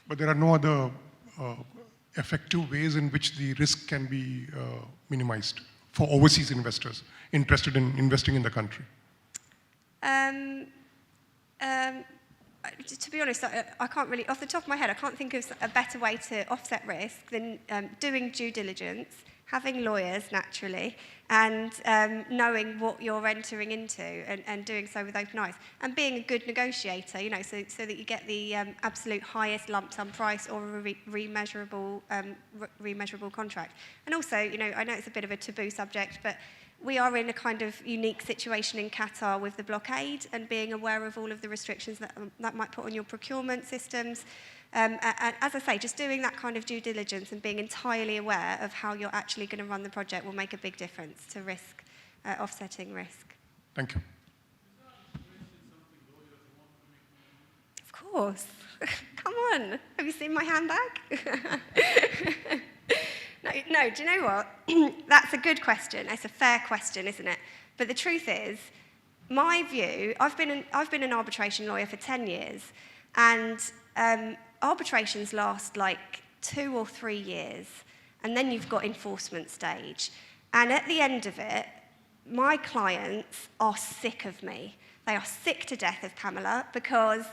But there are no other effective ways in which the risk can be minimized for overseas investors interested in investing in the country. To be honest, I can't really, off the top of my head, I can't think of a better way to offset risk than doing due diligence, having lawyers naturally, and knowing what you're entering into and doing so with open eyes, and being a good negotiator, so that you get the absolute highest lump sum price or a remeasurable contract. And also, I know it's a bit of a taboo subject, but we are in a kind of unique situation in Qatar with the blockade and being aware of all of the restrictions that might put on your procurement systems. And as I say, just doing that kind of due diligence and being entirely aware of how you're actually going to run the project will make a big difference to risk, offsetting risk. Thank you. Of course. Come on. Have you seen my handbag? No, do you know what? That's a good question. It's a fair question, isn't it? But the truth is, my view, I've been an arbitration lawyer for 10 years, and arbitrations last like 2 or 3 years, and then you've got enforcement stage. And at the end of it, my clients are sick of me. They are sick to death of Pamela because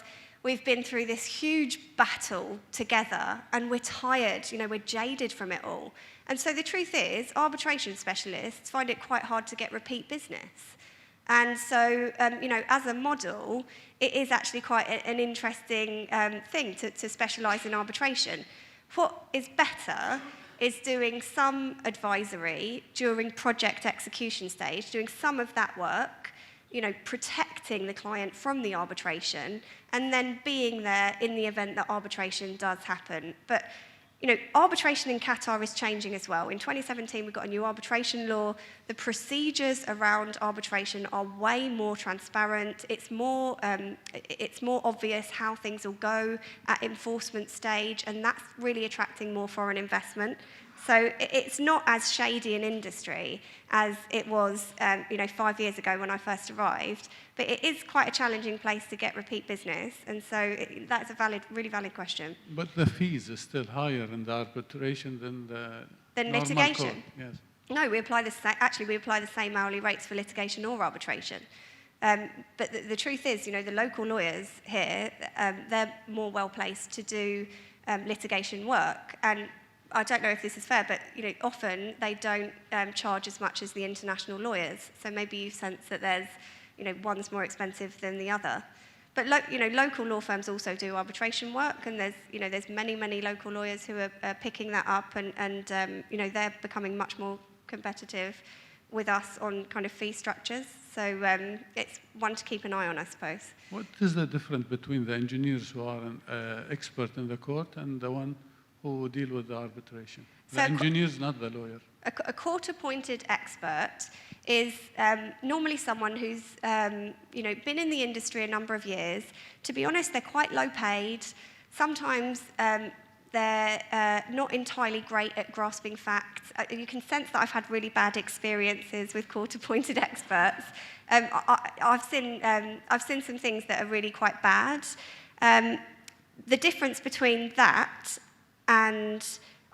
we've been through this huge battle together and we're tired, we're jaded from it all. And so the truth is, arbitration specialists find it quite hard to get repeat business. And so, as a model, it is actually quite an interesting thing to specialise in arbitration. What is better is doing some advisory during project execution stage, doing some of that work, protecting the client from the arbitration, and then being there in the event that arbitration does happen. But, arbitration in Qatar is changing as well. In 2017, we got a new arbitration law. The procedures around arbitration are way more transparent. It's more obvious how things will go at enforcement stage, and that's really attracting more foreign investment. So it's not as shady an industry as it was, 5 years ago when I first arrived. But it is quite a challenging place to get repeat business, and so that's a really valid question. But the fees are still higher in the arbitration than the normal litigation. court. Yes. No, we apply the same hourly rates for litigation or arbitration. But the truth is, the local lawyers here, they're more well placed to do litigation work. And I don't know if this is fair, but often they don't charge as much as the international lawyers. So maybe you sense that there's, one's more expensive than the other. But local law firms also do arbitration work, and there's many local lawyers who are picking that up, and they're becoming much more competitive with us on kind of fee structures. So it's one to keep an eye on, I suppose. What is the difference between the engineers who are an expert in the court and the one who deal with the arbitration? The engineers, not the lawyer. A court-appointed expert is normally someone who's been in the industry a number of years. To be honest, they're quite low paid. Sometimes they're not entirely great at grasping facts. You can sense that I've had really bad experiences with court-appointed experts. I've seen some things that are really quite bad. The difference between that and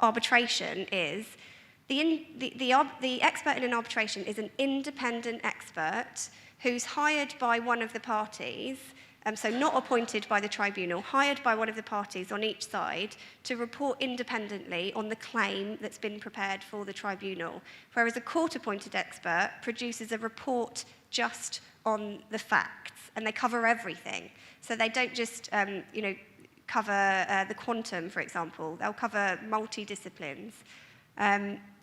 arbitration is The expert in an arbitration is an independent expert who's hired by one of the parties, so not appointed by the tribunal, hired by one of the parties on each side to report independently on the claim that's been prepared for the tribunal, whereas a court-appointed expert produces a report just on the facts, and they cover everything. So they don't just, cover the quantum, for example. They'll cover multidisciplines.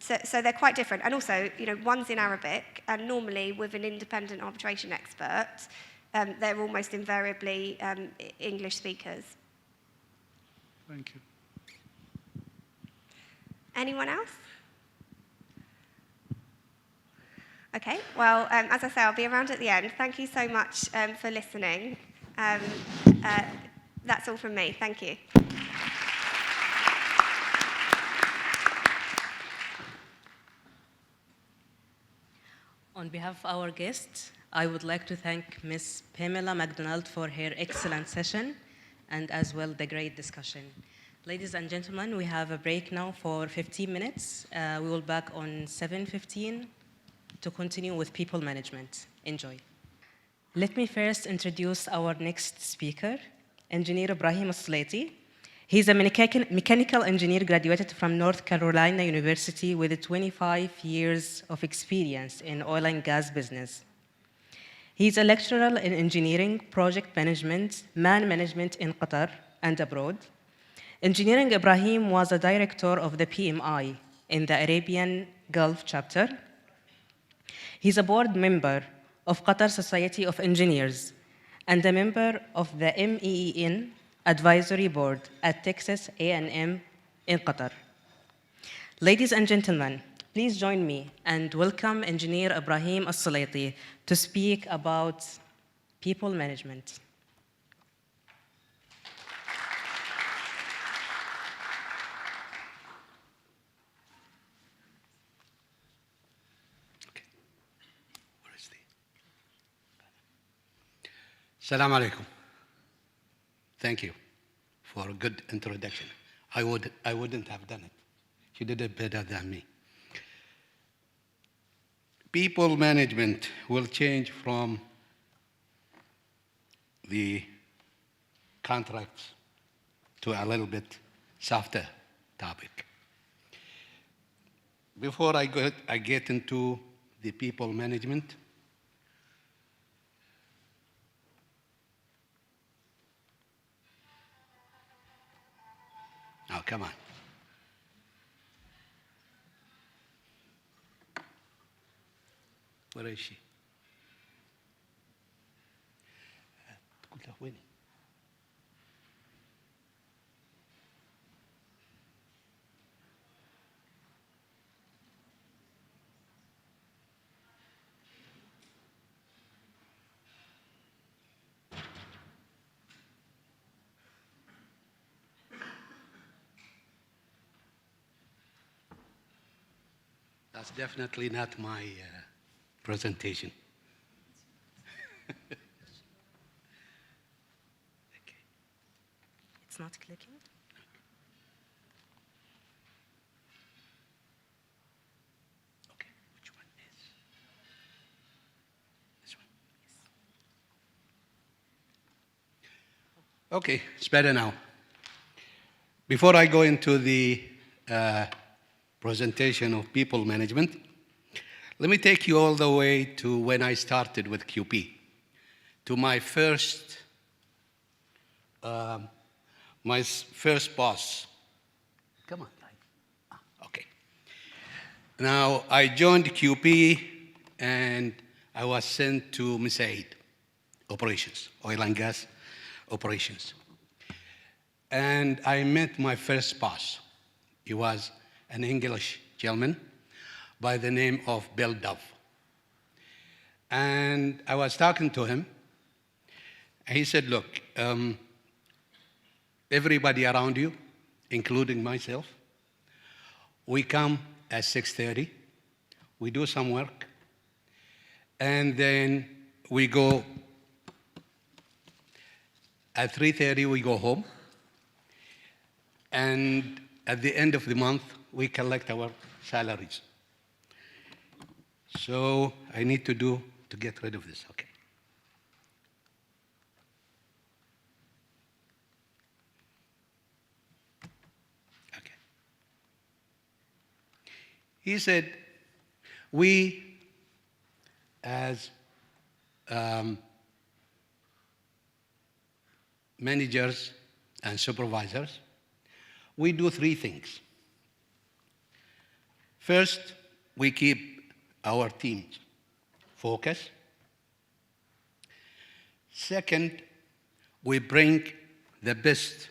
So they're quite different. And also, one's in Arabic, and normally with an independent arbitration expert, they're almost invariably English speakers. Thank you. Anyone else? Okay, well, as I say, I'll be around at the end. Thank you so much for listening. That's all from me. Thank you. On behalf of our guests, I would like to thank Ms. Pamela MacDonald for her excellent session and as well the great discussion. Ladies and gentlemen, we have a break now for 15 minutes. We will be back on 7:15 to continue with people management. Enjoy. Let me first introduce our next speaker, Engineer Ibrahim As-Slaiti. He's a mechanical engineer graduated from North Carolina University with 25 years of experience in oil and gas business. He's a lecturer in engineering, project management, man management in Qatar and abroad. Engineering Ibrahim was a director of the PMI in the Arabian Gulf chapter. He's a board member of Qatar Society of Engineers and a member of the MEEN Advisory Board at Texas A&M in Qatar. Ladies and gentlemen, please join me and welcome Engineer Ibrahim As-Slaiti to speak about people management. Assalamu alaikum. Thank you for a good introduction. I wouldn't have done it. You did it better than me. People management will change from the contracts to a little bit softer topic. Before I get into the people management, oh, come on. Where is she? That's definitely not my presentation. Okay. It's not clicking? Okay, which one is? This one? Okay, it's better now. Before I go into the presentation of people management, let me take you all the way to when I started with QP, to my first boss. Come on, okay. Now, I joined QP and I was sent to Misaid operations, oil and gas operations. And I met my first boss. He was an English gentleman by the name of Bill Dove. And I was talking to him, and he said, look, everybody around you, including myself, we come at 6:30, we do some work, and then we go, at 3:30 we go home, and at the end of the month, we collect our salaries. So I need to get rid of this, okay. Okay. He said, we as managers and supervisors, we do three things. First, we keep our teams focused. Second, we bring the best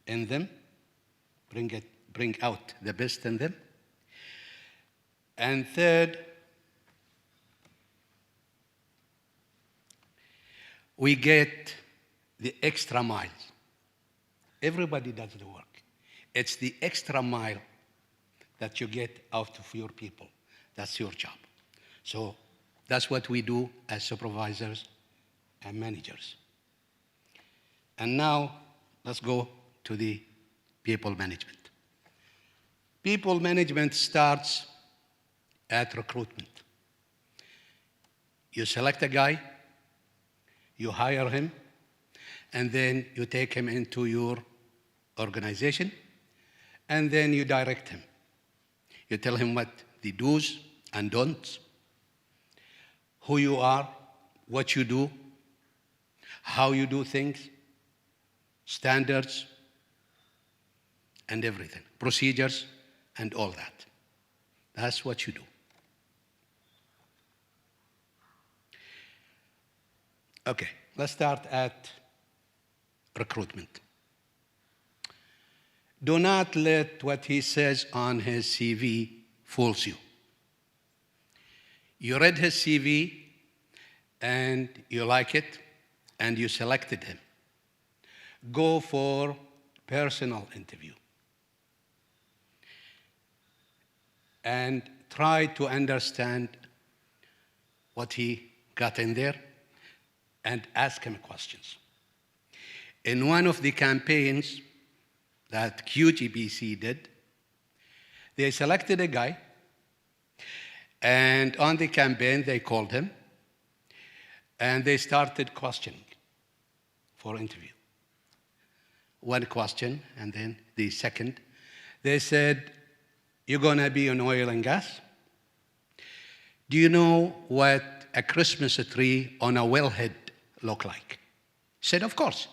in them, bring out the best in them. And third, we get the extra miles. Everybody does the work. It's the extra mile that you get out of your people. That's your job. So that's what we do as supervisors and managers. And now let's go to the people management. People management starts at recruitment. You select a guy, you hire him, and then you take him into your organization, and then you direct him. You tell him what the do's and don'ts, who you are, what you do, how you do things, standards, and everything, procedures, and all that. That's what you do. Okay, let's start at recruitment. Do not let what he says on his CV fools you. You read his CV and you like it and you selected him. Go for personal interview and try to understand what he got in there and ask him questions. In one of the campaigns that QGBC did, they selected a guy, and on the campaign they called him, and they started questioning for interview. One question, and then the second. They said, you're gonna be in oil and gas? Do you know what a Christmas tree on a wellhead look like? He said, of course.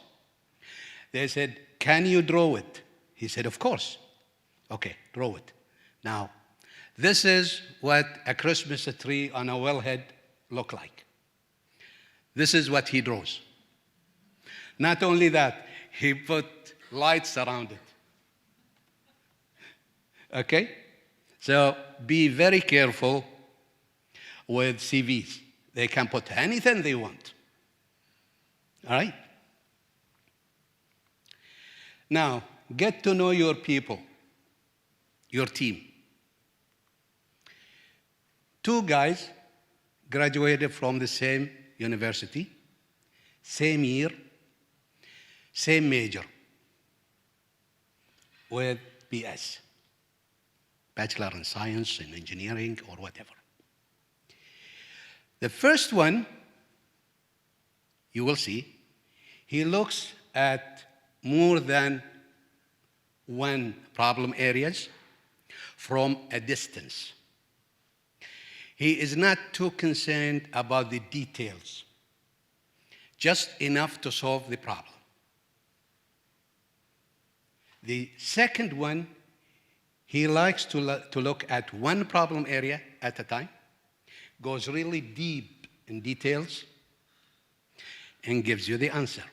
They said, can you draw it? He said, of course. Okay, draw it. Now, this is what a Christmas tree on a wellhead look like. This is what he draws. Not only that, he put lights around it. Okay? So be very careful with CVs. They can put anything they want. All right? Now, get to know your people, your team. Two guys graduated from the same university, same year, same major, with BS, Bachelor in Science and Engineering or whatever. The first one, you will see, he looks at more than one problem areas from a distance. He is not too concerned about the details, just enough to solve the problem. The second one, he likes to look at one problem area at a time, goes really deep in details, and gives you the answer.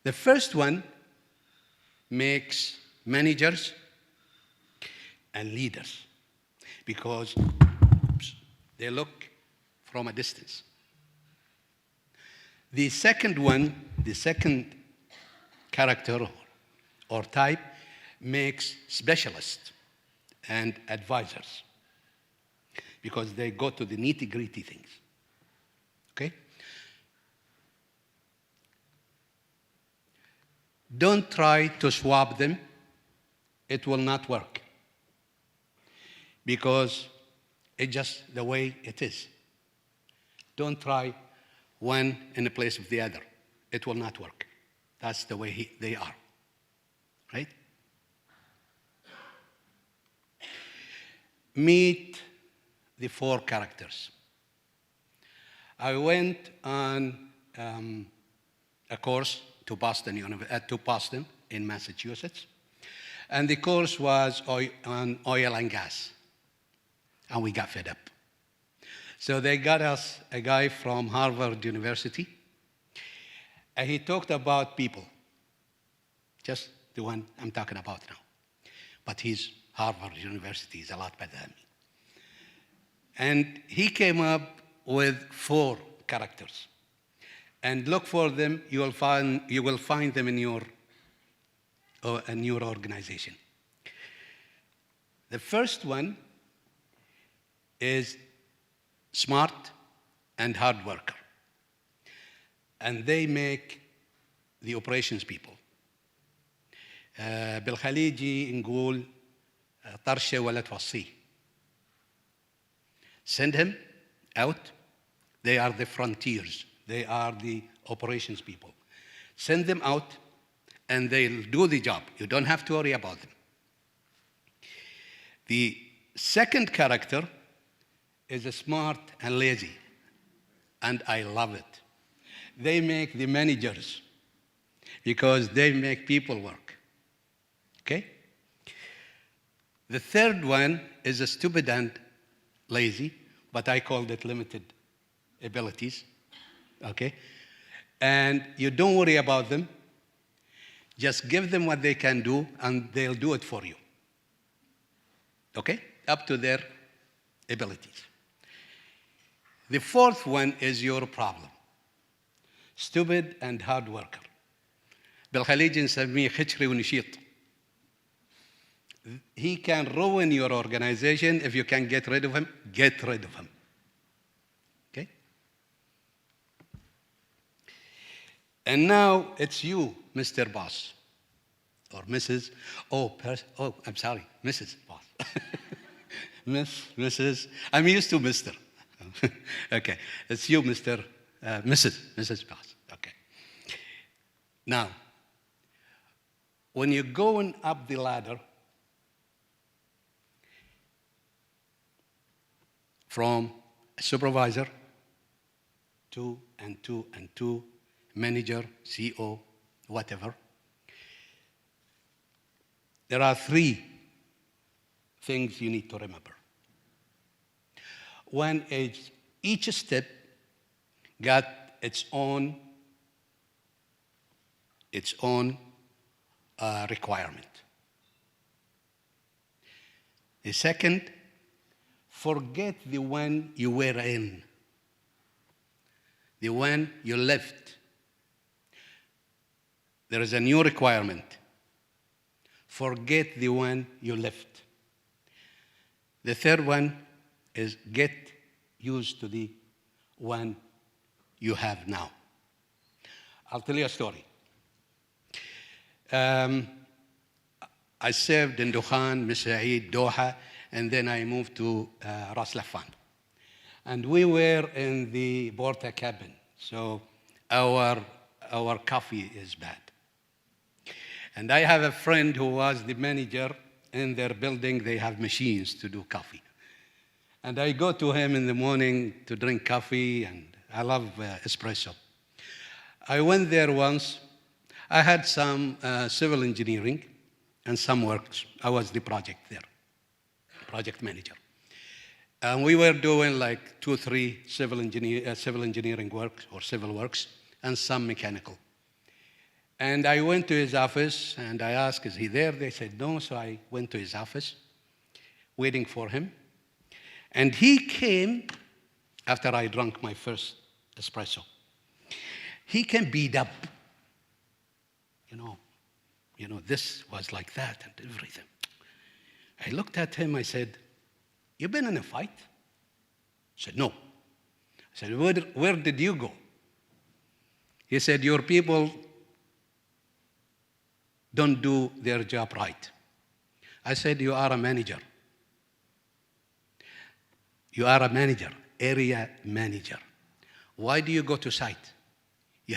The first one makes managers and leaders because they look from a distance. The second one, the second character or type, makes specialists and advisors because they go to the nitty-gritty things. Okay? Don't try to swap them. It will not work. because it's just the way it is. Don't try one in the place of the other. It will not work. That's the way they are, right? Meet the 4 characters. I went on a course to Boston in Massachusetts, and the course was on oil and gas, and we got fed up. So they got us a guy from Harvard University, and he talked about people, just the one I'm talking about now. But he's Harvard University, he's a lot better than me. And he came up with 4 characters. And look for them, you will find them in your organization. The first one is smart and hard worker. And they make the operations people. بالخليجي نقول طرشة ولا توصيه. Send him out. They are the frontiers. They are the operations people. Send them out and they'll do the job. You don't have to worry about them. The second character is smart and lazy, and I love it. They make the managers because they make people work. Okay? The third one is stupid and lazy, but I called it limited abilities. Okay? And you don't worry about them. Just give them what they can do, and they'll do it for you. Okay? Up to their abilities. The fourth one is your problem. Stupid and hard worker. بالخليج نسميه خشري ونشيط. He can ruin your organization. If you can get rid of him, get rid of him. Okay? And now it's you, Mr. Boss, or Mrs. I'm sorry, Mrs. Boss. Mrs. I'm used to Mr. Okay, it's you, Mrs. Boss. Okay. Now, when you're going up the ladder from a supervisor to manager, CO, whatever, there are 3 things you need to remember. One is each step got its own requirement. The second, forget the one you were in, the one you left. There is a new requirement. Forget the one you left. The third one is get used to the one you have now. I'll tell you a story. I served in Dukhan, Misaid, Doha, and then I moved to Ras Laffan. And we were in the Porta cabin, so our coffee is bad. And I have a friend who was the manager. In their building, they have machines to do coffee. And I go to him in the morning to drink coffee, and I love espresso. I went there once. I had some civil engineering and some works. I was the project manager. And we were doing like 2 or 3 civil engineering works or civil works and some mechanical. And I went to his office and I asked, is he there? They said no, so I went to his office, waiting for him. And he came after I drank my first espresso. He came beat up. You know, this was like that and everything. I looked at him, I said, you been in a fight? He said, no. I said, where did you go? He said, your people don't do their job right. I said, you are a manager. You are a manager, area manager. Why do you go to site? You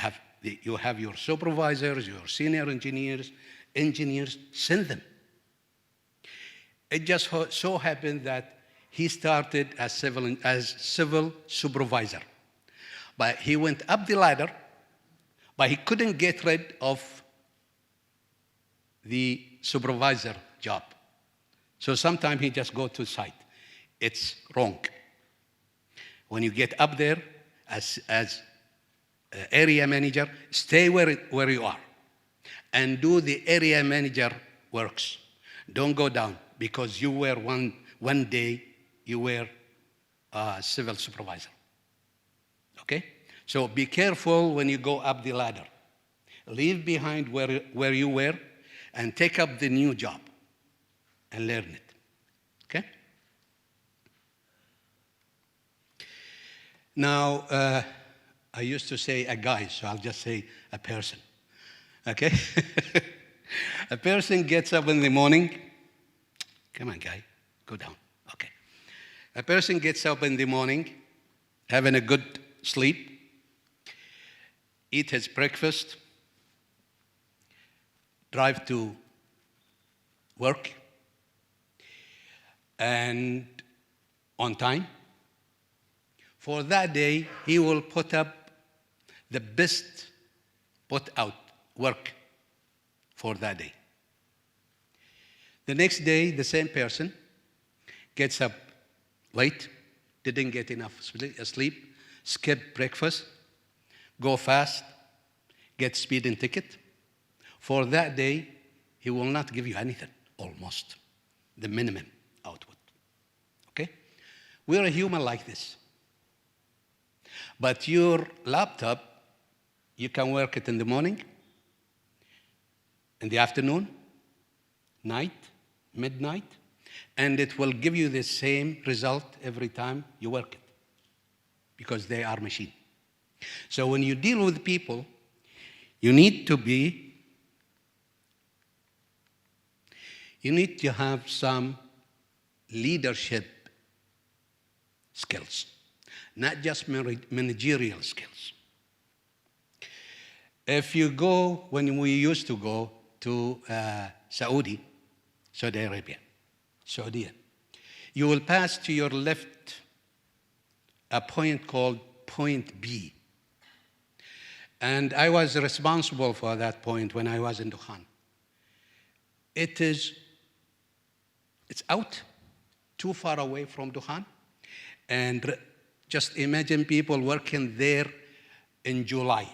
have your supervisors, your senior engineers, send them. It just so happened that he started as civil supervisor. But he went up the ladder, but he couldn't get rid of the supervisor job. So sometimes he just go to site. It's wrong. When you get up there as area manager, stay where you are and do the area manager works. Don't go down, because you were one day you were a civil supervisor. Okay? So be careful when you go up the ladder. Leave behind where you were and take up the new job and learn it. Okay? Now, I used to say a guy, so I'll just say a person. Okay? A person gets up in the morning. Come on, guy, go down. Okay. A person gets up in the morning, having a good sleep, eat his breakfast, drive to work, and on time. For that day, he will put up the best put out work for that day. The next day, the same person gets up late, didn't get enough sleep, skip breakfast, go fast, get speeding ticket. For that day, he will not give you anything, almost, the minimum output. Okay? We're a human like this. But your laptop, you can work it in the morning, in the afternoon, night, midnight, and it will give you the same result every time you work it, because they are machine. So when you deal with people, you need to have some leadership skills, not just managerial skills. If you go, when we used to go to Saudi Arabia, you will pass to your left a point called Point B. And I was responsible for that point when I was in Dukhan. It's out, too far away from Dukhan. And just imagine people working there in July.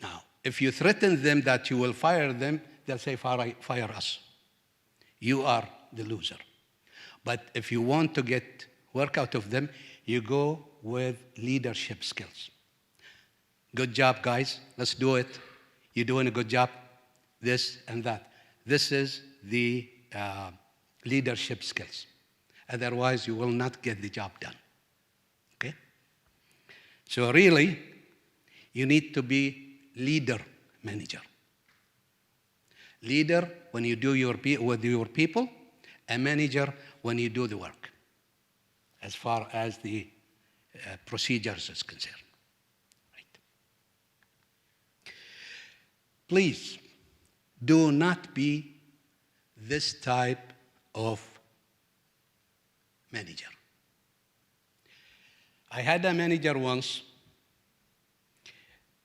Now, if you threaten them that you will fire them, they'll say, fire us. You are the loser. But if you want to get work out of them, you go with leadership skills. Good job, guys. Let's do it. You're doing a good job. This and that. This is the leadership skills. Otherwise, you will not get the job done. Okay? So really, you need to be leader manager. Leader when you do with your people, a manager when you do the work, as far as the procedures is concerned. Right. Please do not be this type of manager. I had a manager once,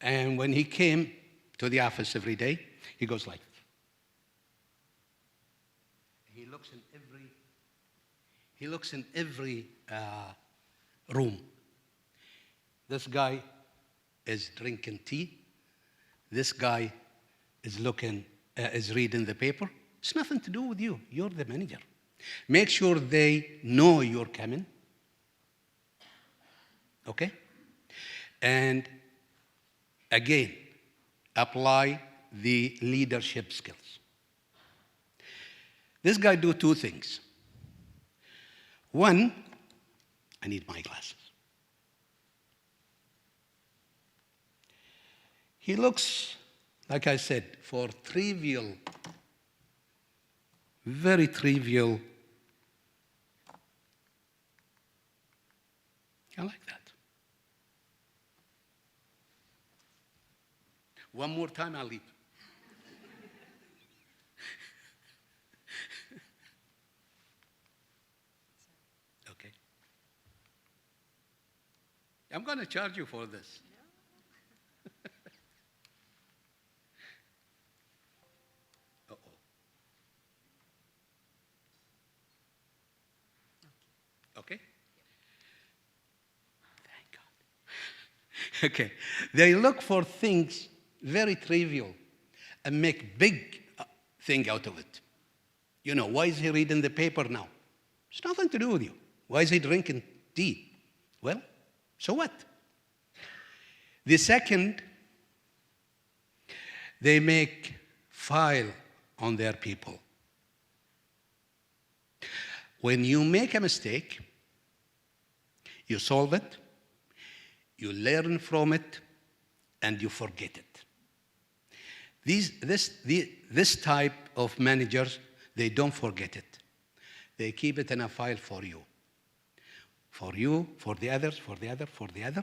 and when he came to the office every day, he goes like, he looks in every room. This guy is drinking tea. This guy is reading the paper. It's nothing to do with you. You're the manager. Make sure they know you're coming. Okay? And again, apply the leadership skills. This guy do two things. One, I need my glasses. He looks, like I said, for trivial, very trivial I like that. One more time, I'll leave. Okay. I'm going to charge you for this. Uh-oh. Okay? Thank God. Okay. They look for things very trivial and make big thing out of it. You know, why is he reading the paper now? It's nothing to do with you. Why is he drinking tea? Well, so what? The second, they make file on their people. When you make a mistake, you solve it, you learn from it, and you forget it. This type of managers, they don't forget it. They keep it in a file for you. For you, for the others, for the other, for the other.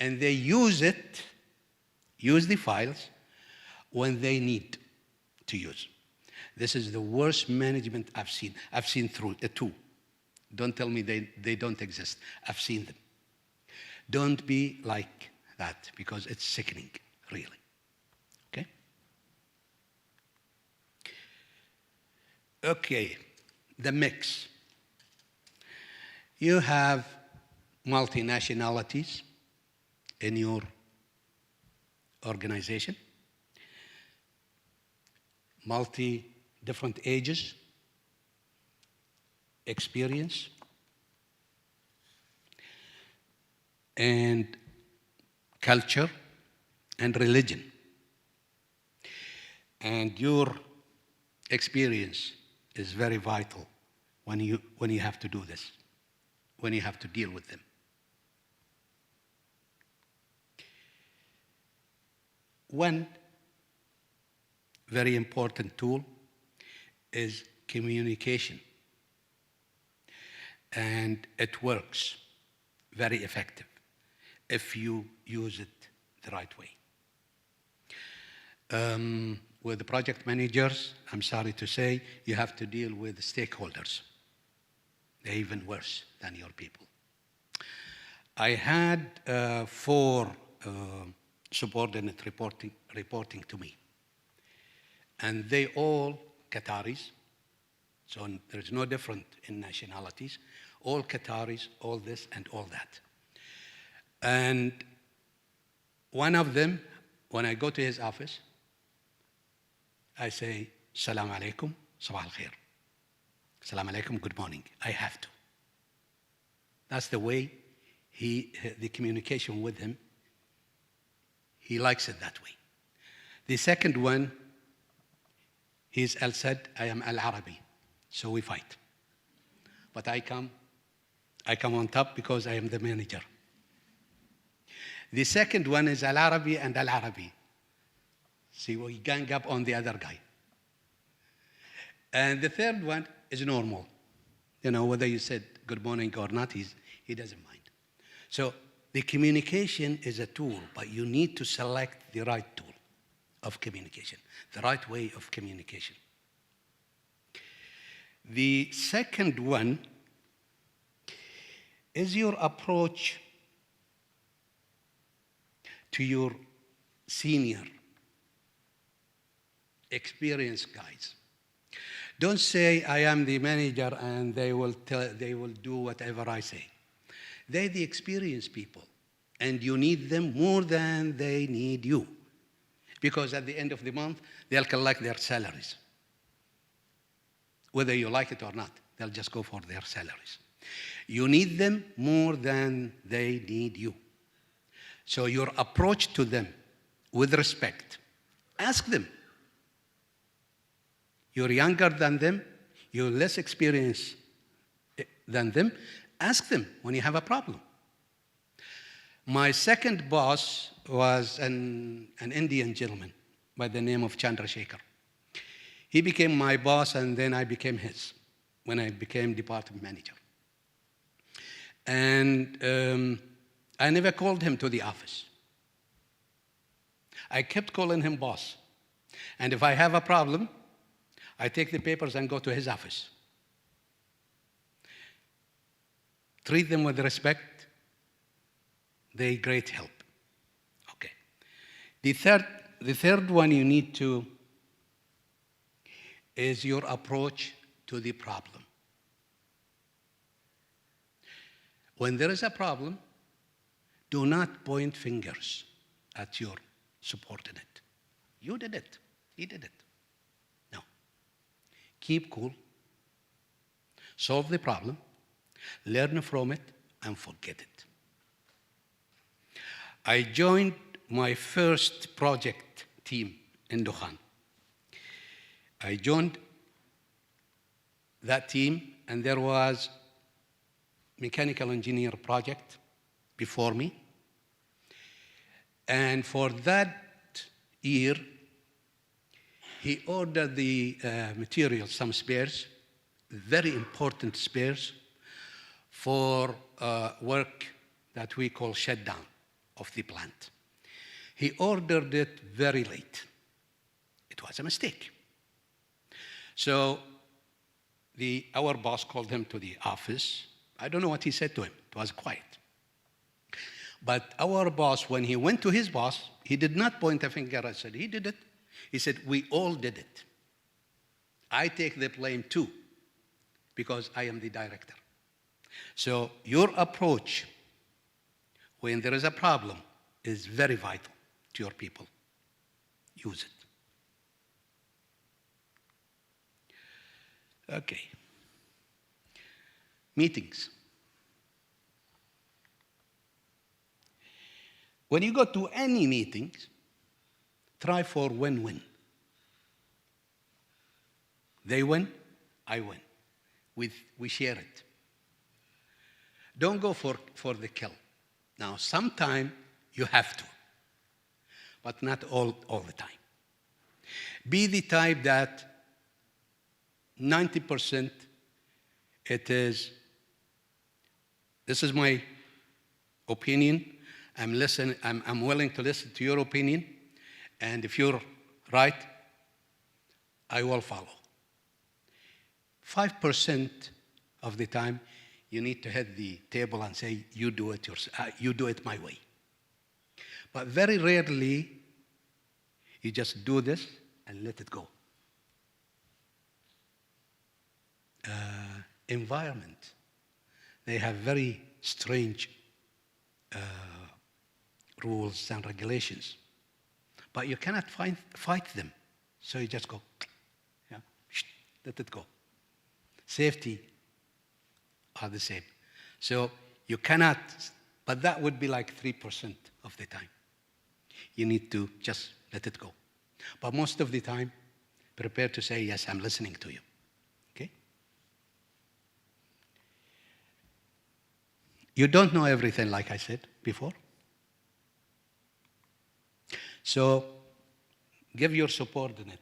And they use it, use the files when they need to use. This is the worst management I've seen. I've seen through two. Don't tell me they don't exist. I've seen them. Don't be like that because it's sickening, really. Okay? Okay, the mix. You have multinationalities in your organization, different ages, experience, and culture and religion. And your experience is very vital when you have to do this, when you have to deal with them. One very important tool is communication. And it works very effective if you use it the right way. With the project managers, I'm sorry to say, you have to deal with stakeholders. They're even worse than your people. I had 4 subordinate reporting to me. And they all Qataris, so there's no difference in nationalities, all Qataris, all this and all that. And one of them, when I go to his office, I say, Salam alaikum, sabah al-khair. Salam alaikum, good morning. I have to. That's the way the communication with him, he likes it that way. The second one, he's Al-Sad, I am Al-Arabi, so we fight. But I come on top because I am the manager. The second one is Al-Arabi and Al-Arabi. See, we gang up on the other guy. And the third one is normal. You know, whether you said good morning or not, he doesn't mind. So the communication is a tool, but you need to select the right tool of communication, the right way of communication. The second one is your approach to your senior, experienced guys. Don't say, I am the manager and they will do whatever I say. They're the experienced people, and you need them more than they need you. Because at the end of the month, they'll collect their salaries. Whether you like it or not, they'll just go for their salaries. You need them more than they need you. So your approach to them, with respect, ask them. You're younger than them, you're less experienced than them, ask them when you have a problem. My second boss was an Indian gentleman by the name of Chandrasekhar. He became my boss and then I became his when I became department manager. And I never called him to the office. I kept calling him boss. And if I have a problem, I take the papers and go to his office. Treat them with respect. They're great help. Okay. The third one you need to is your approach to the problem. When there is a problem, do not point fingers at your subordinate. You did it. He did it. No. Keep cool. Solve the problem. Learn from it and forget it. I joined my first project team in Dukhan. I joined that team, and there was mechanical engineer project before me. And for that year, he ordered the materials, some spares, very important spares, for work that we call shutdown of the plant. He ordered it very late. It was a mistake. So our boss called him to the office. I don't know what he said to him. It was quiet. But our boss, when he went to his boss, he did not point a finger and said, he did it. He said, we all did it. I take the blame too, because I am the director. So your approach when there is a problem is very vital to your people. Use it. Okay. Meetings. When you go to any meetings, try for win-win. They win, I win. We share it. Don't go for the kill. Now, sometime you have to, but not all the time. Be the type that 90% it is, this is my opinion, I'm willing to listen to your opinion, and if you're right, I will follow. 5% of the time, you need to hit the table and say, you do it my way. But very rarely, you just do this and let it go. Environment. They have very strange rules and regulations. But you cannot fight them. So you just go, yeah, let it go. Safety are the same. So you cannot, but that would be like 3% of the time. You need to just let it go. But most of the time, prepare to say, yes, I'm listening to you. Okay? You don't know everything, like I said before. So give your subordinate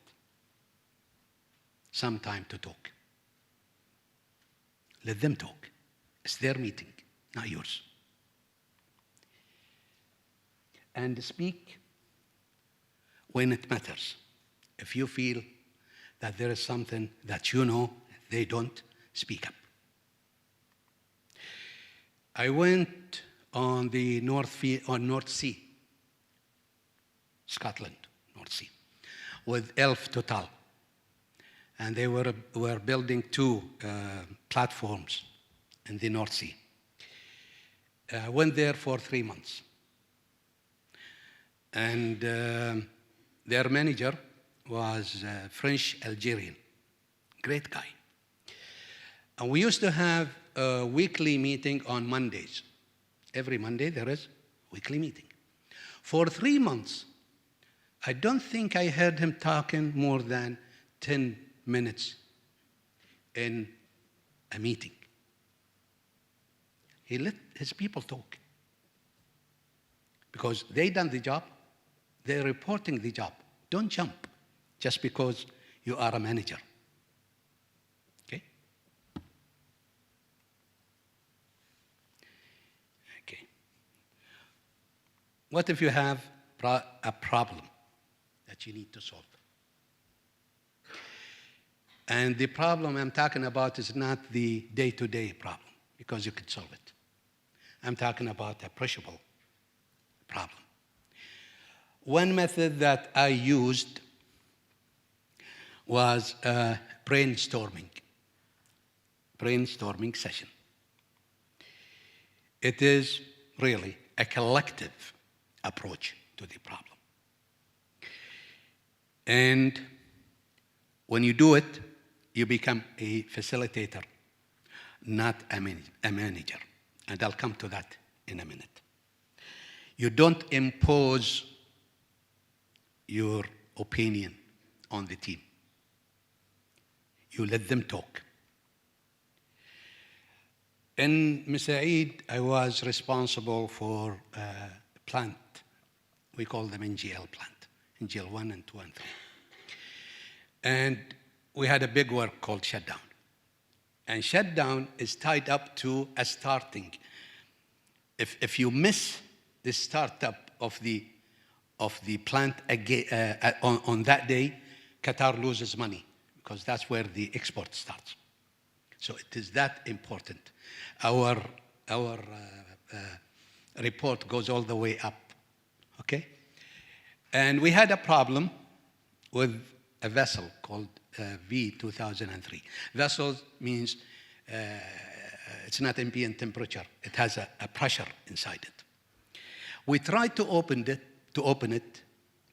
some time to talk. Let them talk. It's their meeting, not yours. And speak when it matters. If you feel that there is something that you know they don't, speak up. I went on the North Sea, Scotland, North Sea, with Elf Total. And they were building 2 platforms in the North Sea. I went there for 3 months. And their manager was French-Algerian, great guy. And we used to have a weekly meeting on Mondays. Every Monday there is a weekly meeting. For 3 months, I don't think I heard him talking more than 10 minutes in a meeting. He let his people talk. Because they done the job, they're reporting the job. Don't jump just because you are a manager. Okay? What if you have a problem that you need to solve? And the problem I'm talking about is not the day-to-day problem, because you can solve it. I'm talking about a perishable problem. One method that I used was a brainstorming session. It is really a collective approach to the problem. And when you do it, you become a facilitator, not a manager. And I'll come to that in a minute. You don't impose your opinion on the team. You let them talk. In Mesaid, I was responsible for a plant. We call them NGL plant, NGL 1 and 2 and 3. And we had a big work called shutdown. And shutdown is tied up to a starting. If you miss the startup of the plant again, on that day, Qatar loses money, because that's where the export starts. So it is that important. Our report goes all the way up, okay? And we had a problem with a vessel called V2003. Vessel means it's not ambient temperature. It has a pressure inside it. We tried to open it,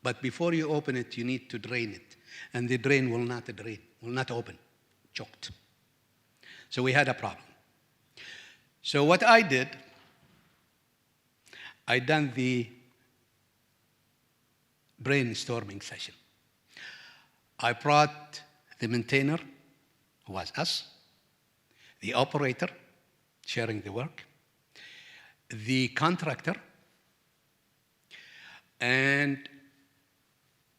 but before you open it, you need to drain it. And the drain will not open, choked. So we had a problem. So what I did, I done the brainstorming session. I brought the maintainer, who was us, the operator, sharing the work, the contractor, and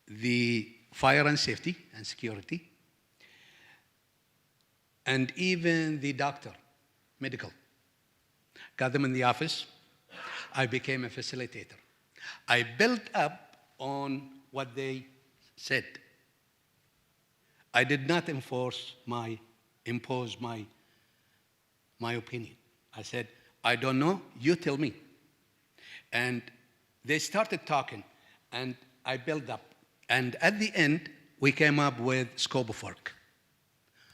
the fire and safety and security, and even the doctor, medical. Got them in the office. I became a facilitator. I built up on what they said. I did not impose my opinion. I said, I don't know, you tell me. And they started talking, and I built up. And at the end, we came up with scope of work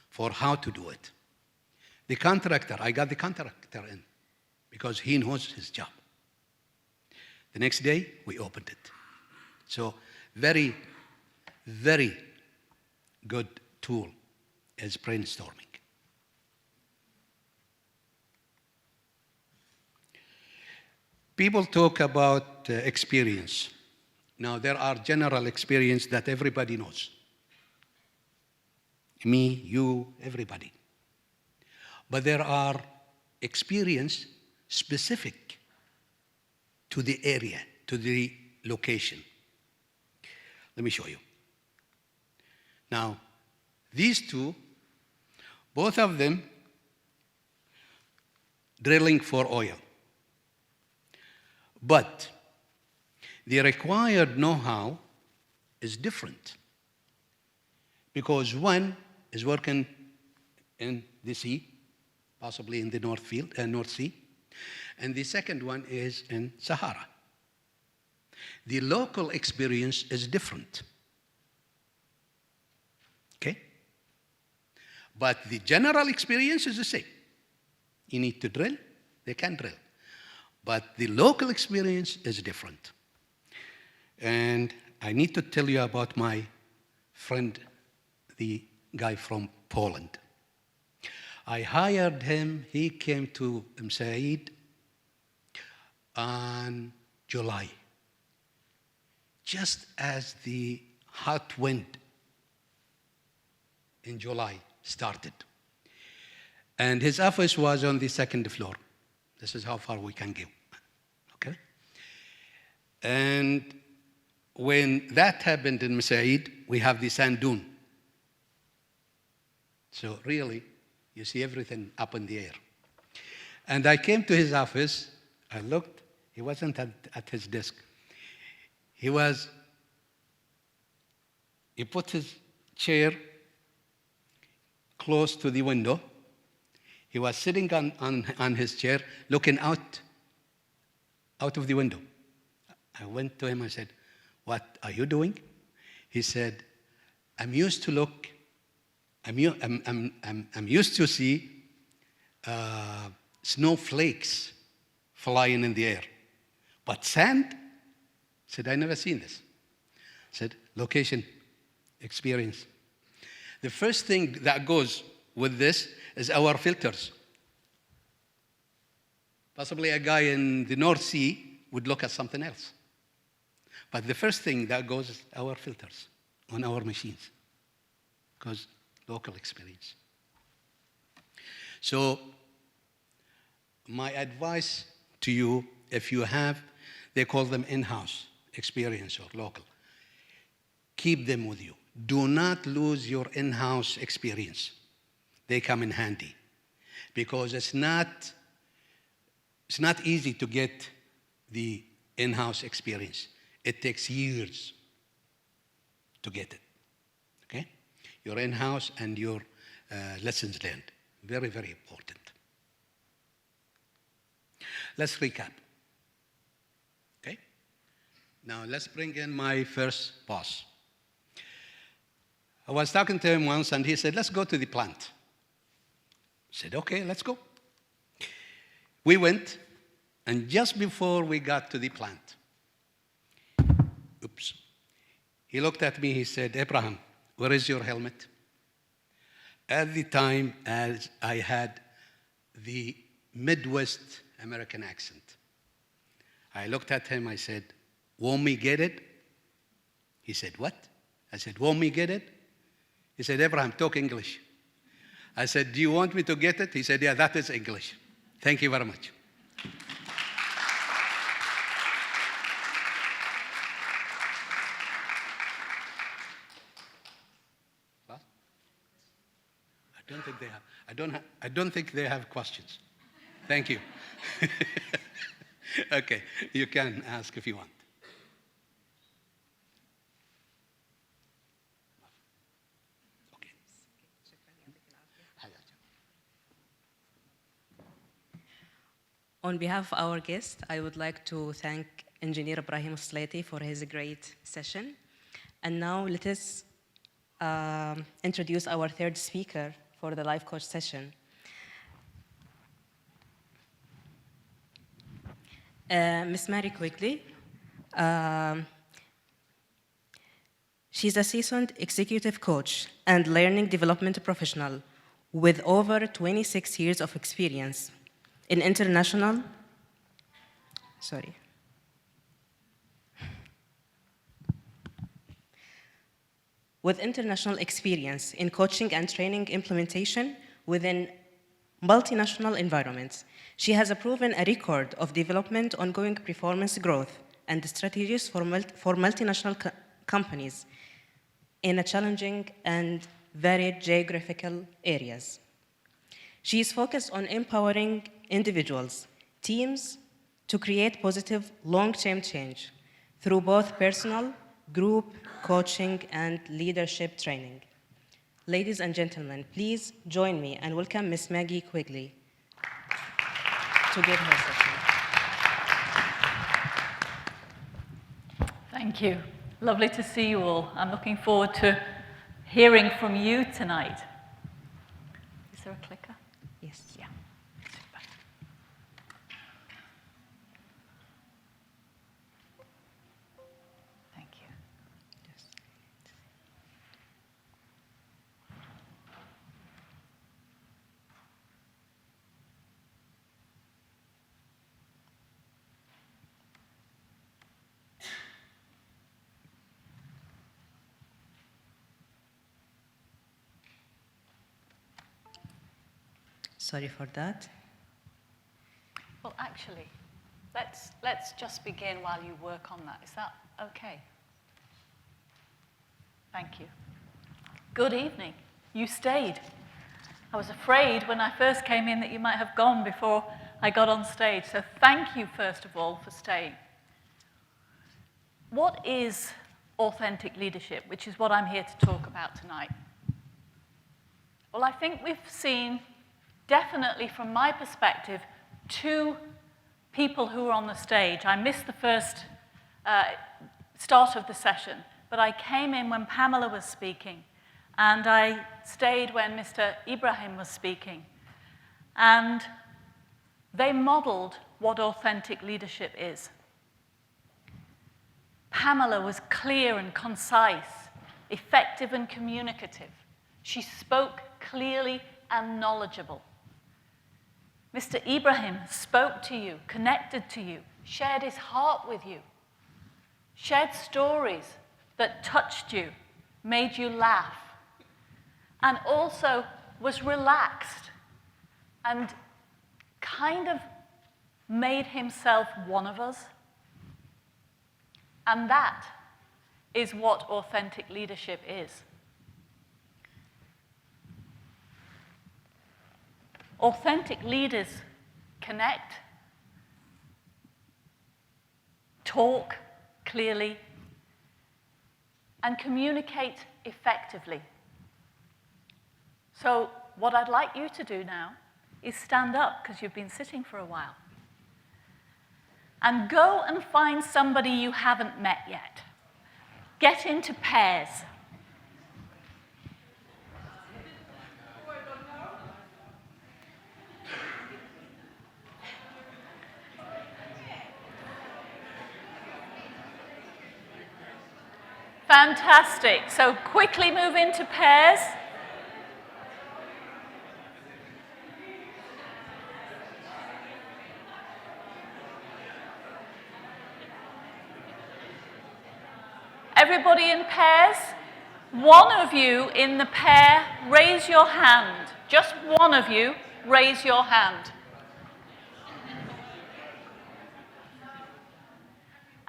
for how to do it. The contractor, I got the contractor in, because he knows his job. The next day, we opened it. So very, very good tool is brainstorming. People talk about experience. Now, there are general experience that everybody knows. Me, you, everybody. But there are experience specific to the area, to the location. Let me show you. Now, these two, both of them drilling for oil. But the required know-how is different, because one is working in the sea, possibly in the North Sea, and the second one is in Sahara. The local experience is different, okay? But the general experience is the same. You need to drill, they can drill. But the local experience is different. And I need to tell you about my friend, the guy from Poland. I hired him, he came to Mesaid on July, just as the hot wind in July started. And his office was on the second floor. This is how far we can go, okay? And when that happened in Mesaid, we have the sand dune. So really, you see everything up in the air. And I came to his office, I looked, he wasn't at his desk. He put his chair close to the window. He was sitting on his chair, looking out of the window. I went to him, I said, "What are you doing?" He said, I'm used to see snowflakes flying in the air. But sand? I said, I never seen this. I said, location, experience. The first thing that goes with this is our filters. Possibly a guy in the North Sea would look at something else. But the first thing that goes is our filters on our machines, because local experience. So my advice to you, if you have, they call them in-house experience or local, keep them with you. Do not lose your in-house experience. They come in handy, because it's not easy to get the in-house experience. It takes years to get it, okay? Your in-house and your lessons learned, very, very important. Let's recap, okay? Now let's bring in my first boss. I was talking to him once and he said, let's go to the plant. I said, okay, let's go. We went, and just before we got to the plant, oops, he looked at me, he said, Abraham, where is your helmet? At the time, as I had the Midwest American accent, I looked at him, I said, want me get it? He said, what? I said, want me get it? He said, Abraham, talk English. I said, do you want me to get it? He said, yeah, that is English. Thank you very much. What? I don't think they have questions. Thank you. Okay, you can ask if you want. On behalf of our guest, I would like to thank Engineer Ibrahim Slaty for his great session. And now let us introduce our third speaker for the life coach session. Miss Mary Quigley. She's a seasoned executive coach and learning development professional with over 26 years of experience in international, with international experience in coaching and training implementation within multinational environments. She has proven a record of development, ongoing performance growth, and strategies for multinational companies in a challenging and varied geographical areas. She is focused on empowering individuals, teams, to create positive long-term change through both personal, group, coaching, and leadership training. Ladies and gentlemen, please join me and welcome Ms. Maggie Quigley to give her session. Thank you. Lovely to see you all. I'm looking forward to hearing from you tonight. Is there a clicker? Yes. Yeah. Super. Thank you. Sorry for that. Well, actually, let's just begin while you work on that. Is that okay? Thank you. Good evening. You stayed. I was afraid when I first came in that you might have gone before I got on stage. So thank you, first of all, for staying. What is authentic leadership, which is what I'm here to talk about tonight? Well, I think we've seen, definitely from my perspective, two people who were on the stage. I missed the first start of the session, but I came in when Pamela was speaking, and I stayed when Mr. Ibrahim was speaking. And they modeled what authentic leadership is. Pamela was clear and concise, effective and communicative. She spoke clearly and knowledgeable. Mr. Ibrahim spoke to you, connected to you, shared his heart with you, shared stories that touched you, made you laugh, and also was relaxed and kind of made himself one of us. And that is what authentic leadership is. Authentic leaders connect, talk clearly, and communicate effectively. So what I'd like you to do now is stand up, because you've been sitting for a while, and go and find somebody you haven't met yet. Get into pairs. Fantastic. So quickly move into pairs. Everybody in pairs? One of you in the pair, raise your hand. Just one of you, raise your hand.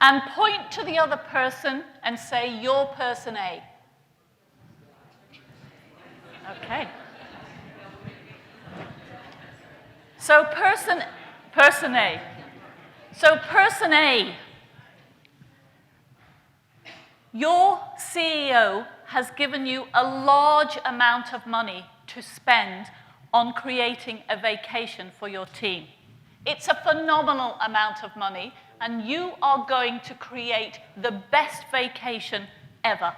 And point to the other person and say, "You're person A." Okay. So person A. So person A, your CEO has given you a large amount of money to spend on creating a vacation for your team. It's a phenomenal amount of money, and you are going to create the best vacation ever.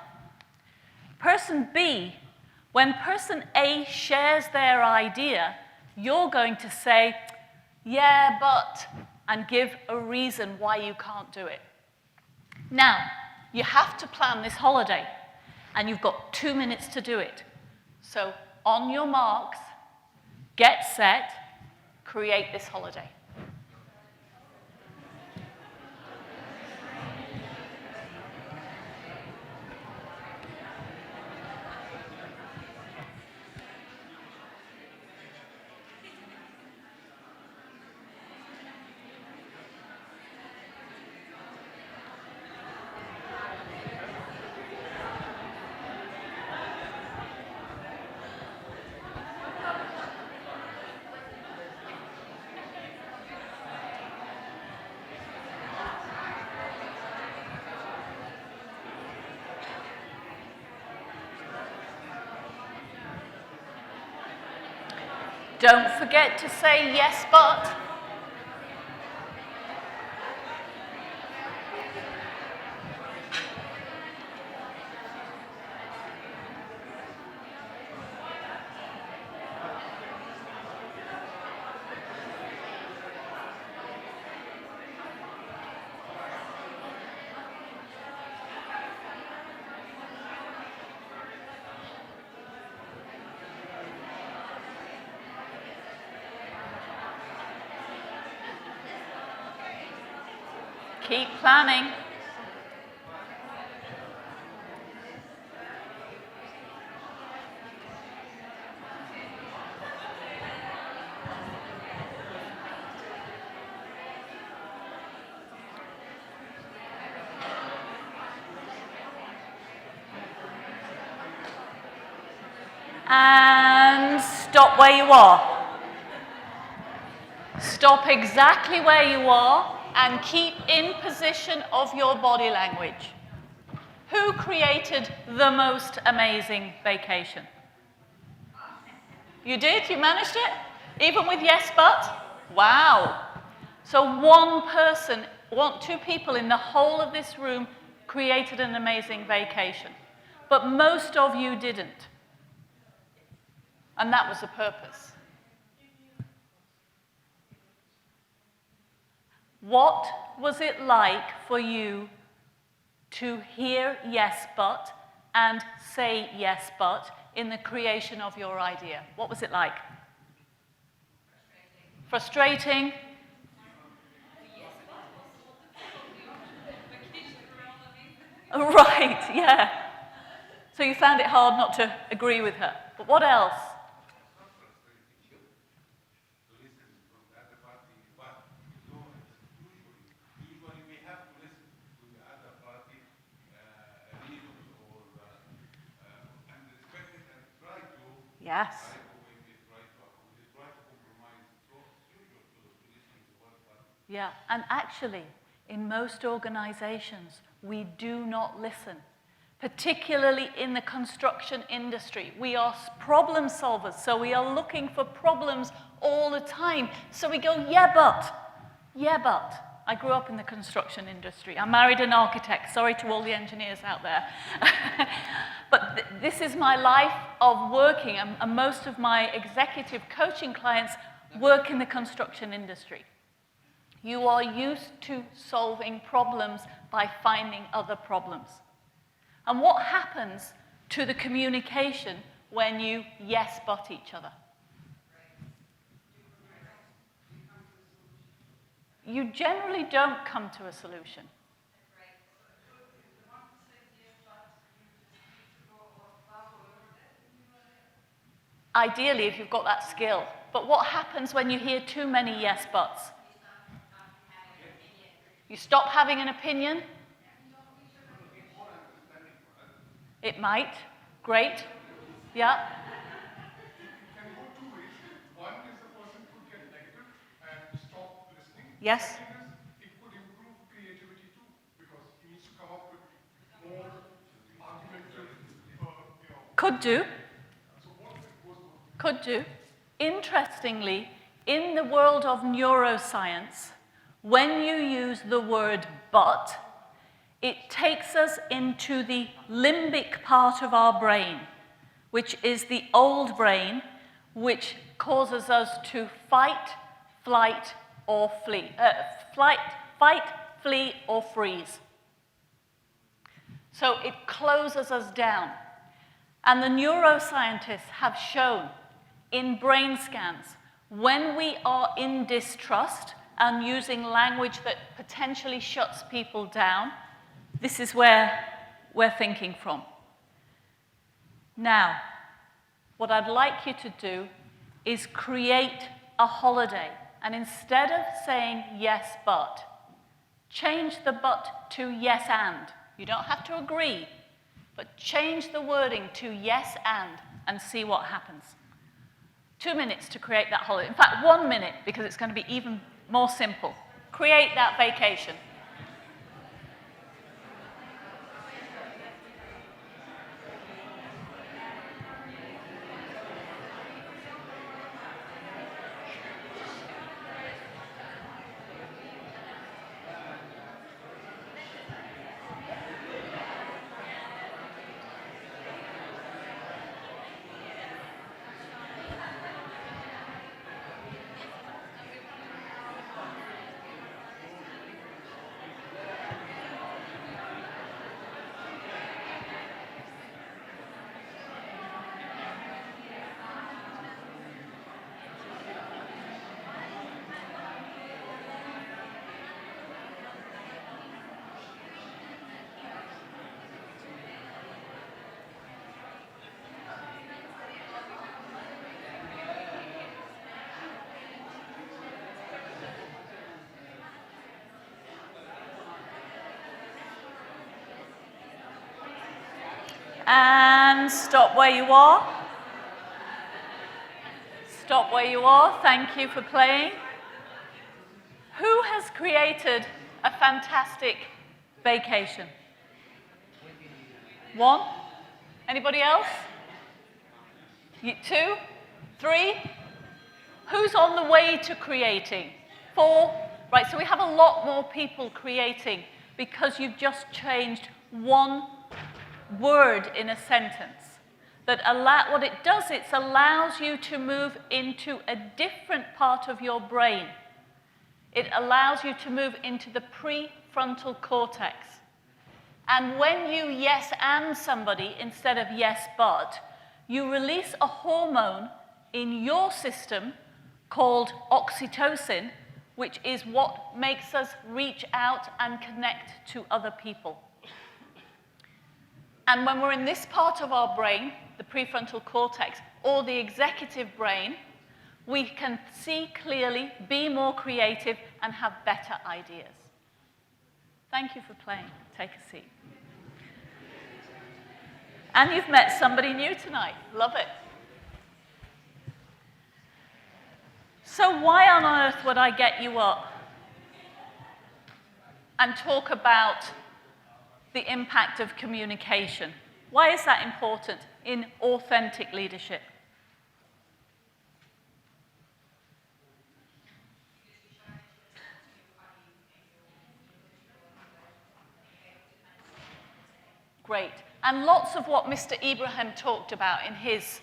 Person B, when person A shares their idea, you're going to say, "Yeah, but," and give a reason why you can't do it. Now, you have to plan this holiday, and you've got 2 minutes to do it. So, on your marks, get set, create this holiday. Don't forget to say yes, but. Keep planning. And stop where you are. Stop exactly where you are. and keep in position of your body language. Who created the most amazing vacation? You did? You managed it? Even with yes, but? Wow. So two people in the whole of this room created an amazing vacation. But most of you didn't. And that was the purpose. What was it like for you to hear yes, but and say yes, but in the creation of your idea? What was it like? Frustrating? Right, yeah. So you found it hard not to agree with her. But what else? Usually we have to listen to the other party reasons and respect it and try to. Yes. Try to compromise. So it's usual to listen to one party. Yeah, and actually, in most organizations, we do not listen, particularly in the construction industry. We are problem solvers, so we are looking for problems all the time. So we go, yeah, but. I grew up in the construction industry. I married an architect. Sorry to all the engineers out there. But this is my life of working, and most of my executive coaching clients work in the construction industry. You are used to solving problems by finding other problems. And what happens to the communication when you yes but each other? You generally don't come to a solution. Ideally, if you've got that skill. But what happens when you hear too many yes buts? You stop having an opinion? It might. Great. Yeah. It can go two ways. One is the person could get negative and stop listening. Yes. Second is it could improve creativity too, because he needs to come up with more argumentative, Could do. So what if it goes both? Could do. Interestingly, in the world of neuroscience, when you use the word but, it takes us into the limbic part of our brain, which is the old brain, which causes us to fight, flight, or flee. Fight, flee, or freeze. So it closes us down. And the neuroscientists have shown in brain scans, when we are in distrust and using language that potentially shuts people down, this is where we're thinking from. Now, what I'd like you to do is create a holiday. And instead of saying yes, but, change the but to yes, and. You don't have to agree, but change the wording to yes, and see what happens. 2 minutes to create that holiday. In fact, 1 minute, because it's going to be even more simple. Create that vacation. And stop where you are. Stop where you are. Thank you for playing. Who has created a fantastic vacation? One? Anybody else? Two? Three? Who's on the way to creating? Four? Right, so we have a lot more people creating because you've just changed one word in a sentence. What it does, it allows you to move into a different part of your brain. It allows you to move into the prefrontal cortex. And when you yes and somebody instead of yes but, you release a hormone in your system called oxytocin, which is what makes us reach out and connect to other people. And when we're in this part of our brain, the prefrontal cortex, or the executive brain, we can see clearly, be more creative, and have better ideas. Thank you for playing. Take a seat. And you've met somebody new tonight. Love it. So why on earth would I get you up and talk about the impact of communication? Why is that important in authentic leadership? Great. And lots of what Mr. Ibrahim talked about in his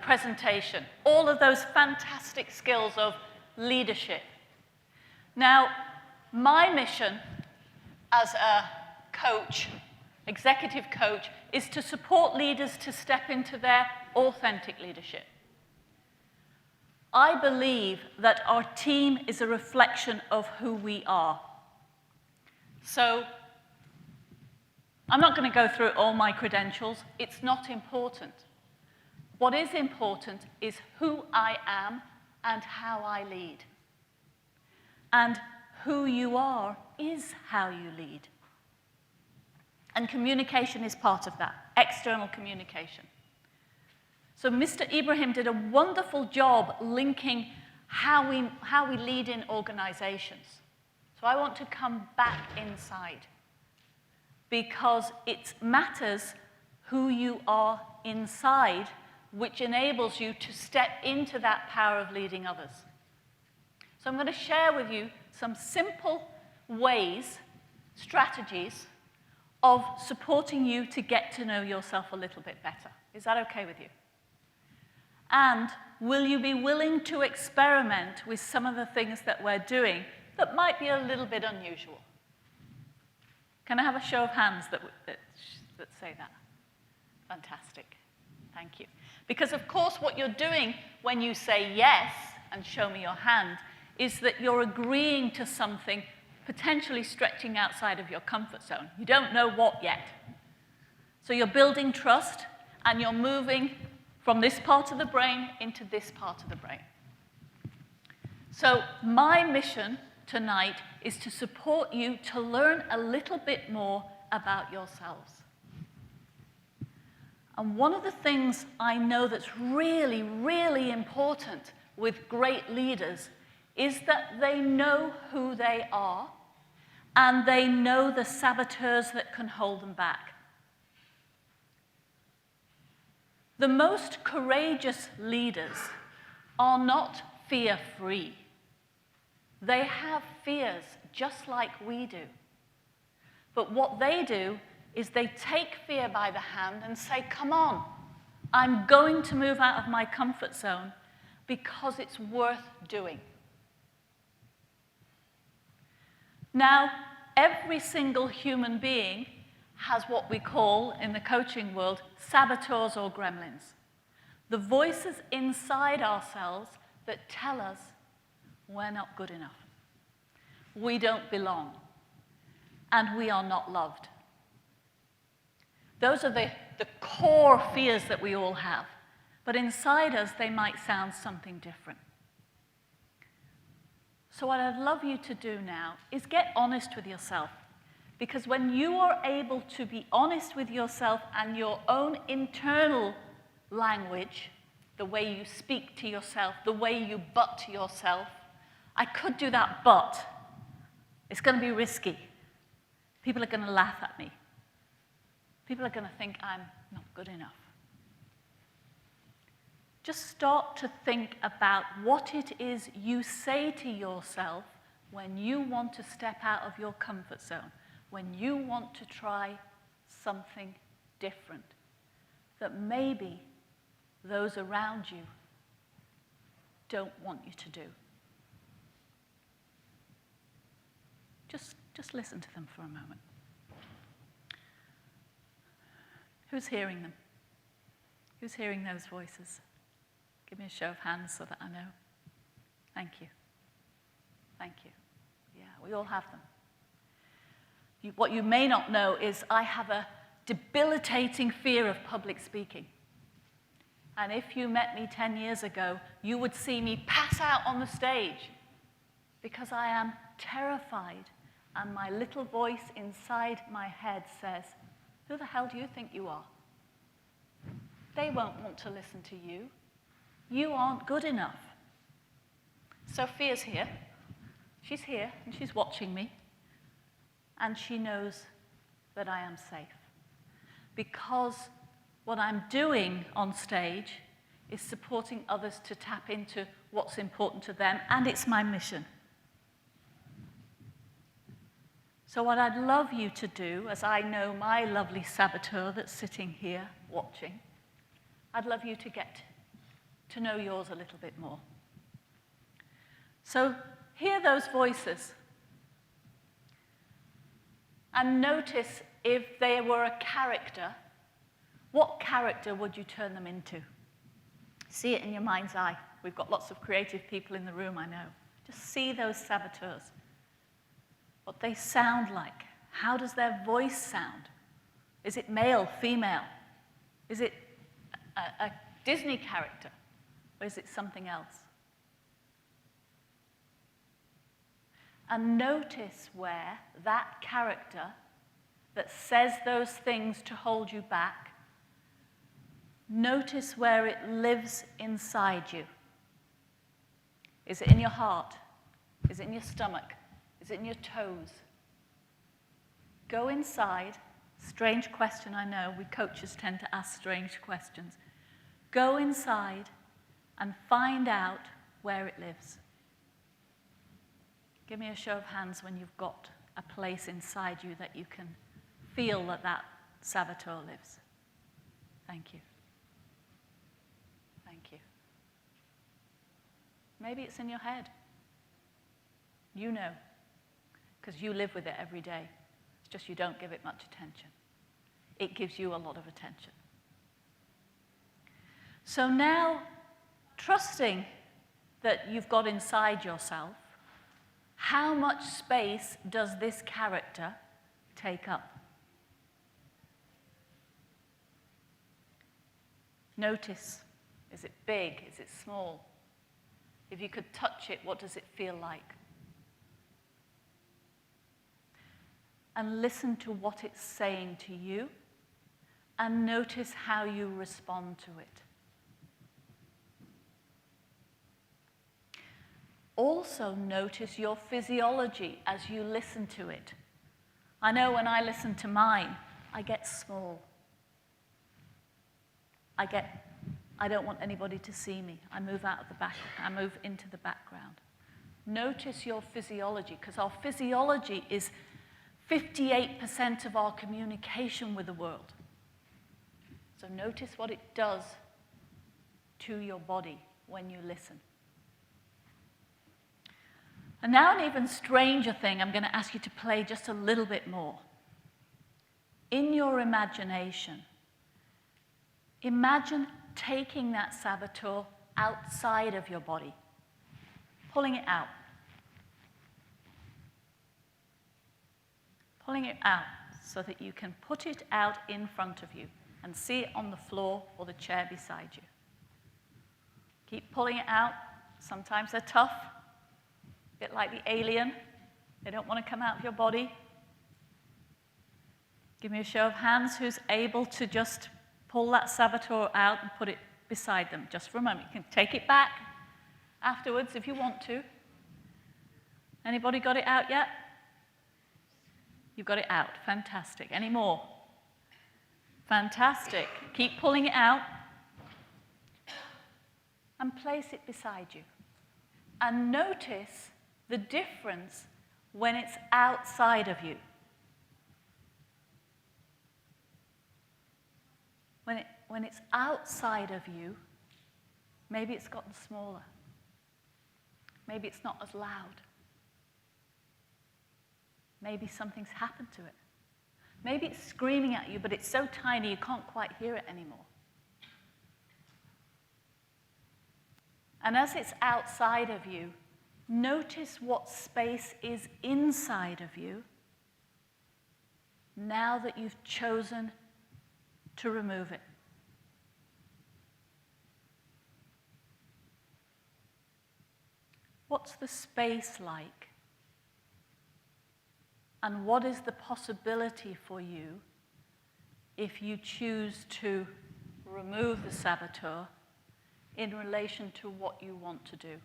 presentation, all of those fantastic skills of leadership. Now, my mission as a coach, executive coach, is to support leaders to step into their authentic leadership. I believe that our team is a reflection of who we are. So, I'm not going to go through all my credentials. It's not important. What is important is who I am and how I lead. And who you are is how you lead. And communication is part of that, external communication. So Mr. Ibrahim did a wonderful job linking how we lead in organizations. So I want to come back inside, because it matters who you are inside, which enables you to step into that power of leading others. So I'm going to share with you some simple ways, strategies, of supporting you to get to know yourself a little bit better. Is that okay with you? And will you be willing to experiment with some of the things that we're doing that might be a little bit unusual? Can I have a show of hands that say that? Fantastic. Thank you. Because, of course, what you're doing when you say yes and show me your hand is that you're agreeing to something potentially stretching outside of your comfort zone. You don't know what yet. So you're building trust, and you're moving from this part of the brain into this part of the brain. So my mission tonight is to support you to learn a little bit more about yourselves. And one of the things I know that's really, really important with great leaders is that they know who they are, and they know the saboteurs that can hold them back. The most courageous leaders are not fear-free. They have fears just like we do. But what they do is they take fear by the hand and say, come on, I'm going to move out of my comfort zone because it's worth doing. Now, every single human being has what we call, in the coaching world, saboteurs or gremlins. The voices inside ourselves that tell us we're not good enough, we don't belong, and we are not loved. Those are the core fears that we all have. But inside us, they might sound something different. So what I'd love you to do now is get honest with yourself. Because when you are able to be honest with yourself and your own internal language, the way you speak to yourself, the way you butt yourself, I could do that, but it's going to be risky. People are going to laugh at me. People are going to think I'm not good enough. Just start to think about what it is you say to yourself when you want to step out of your comfort zone, when you want to try something different that maybe those around you don't want you to do. Just listen to them for a moment. Who's hearing them? Who's hearing those voices? Give me a show of hands so that I know. Thank you. Thank you. Yeah, we all have them. What you may not know is I have a debilitating fear of public speaking. And if you met me 10 years ago, you would see me pass out on the stage because I am terrified. And my little voice inside my head says, who the hell do you think you are? They won't want to listen to you. You aren't good enough. Sophia's here. She's here, and she's watching me. And she knows that I am safe. Because what I'm doing on stage is supporting others to tap into what's important to them, and it's my mission. So what I'd love you to do, as I know my lovely saboteur that's sitting here watching, I'd love you to get to know yours a little bit more. So hear those voices and notice if they were a character, what character would you turn them into? See it in your mind's eye. We've got lots of creative people in the room, I know. Just see those saboteurs. What they sound like. How does their voice sound? Is it male, female? Is it a Disney character? Or is it something else? And notice where that character that says those things to hold you back, notice where it lives inside you. Is it in your heart? Is it in your stomach? Is it in your toes? Go inside. Strange question, I know. We coaches tend to ask strange questions. Go inside and find out where it lives. Give me a show of hands when you've got a place inside you that you can feel that that saboteur lives. Thank you. Thank you. Maybe it's in your head. You know, because you live with it every day. It's just you don't give it much attention. It gives you a lot of attention. So now, trusting that you've got inside yourself, how much space does this character take up? Notice, is it big? Is it small? If you could touch it, what does it feel like? And listen to what it's saying to you, and notice how you respond to it. Also notice your physiology as you listen to it. I know when I listen to mine, I get small. I don't want anybody to see me. I move out of the back, I move into the background. Notice your physiology, because our physiology is 58% of our communication with the world. So notice what it does to your body when you listen. And now an even stranger thing, I'm going to ask you to play just a little bit more. In your imagination, imagine taking that saboteur outside of your body, pulling it out. Pulling it out so that you can put it out in front of you and see it on the floor or the chair beside you. Keep pulling it out. Sometimes they're tough, a bit like the alien. They don't want to come out of your body. Give me a show of hands who's able to just pull that saboteur out and put it beside them just for a moment. You can take it back afterwards if you want to. Anybody got it out yet? You've got it out. Fantastic. Any more? Fantastic. Keep pulling it out. And place it beside you. And notice the difference when it's outside of you. When it's outside of you, maybe it's gotten smaller. Maybe it's not as loud. Maybe something's happened to it. Maybe it's screaming at you, but it's so tiny you can't quite hear it anymore. And as it's outside of you, notice what space is inside of you now that you've chosen to remove it. What's the space like? And what is the possibility for you if you choose to remove the saboteur in relation to what you want to do?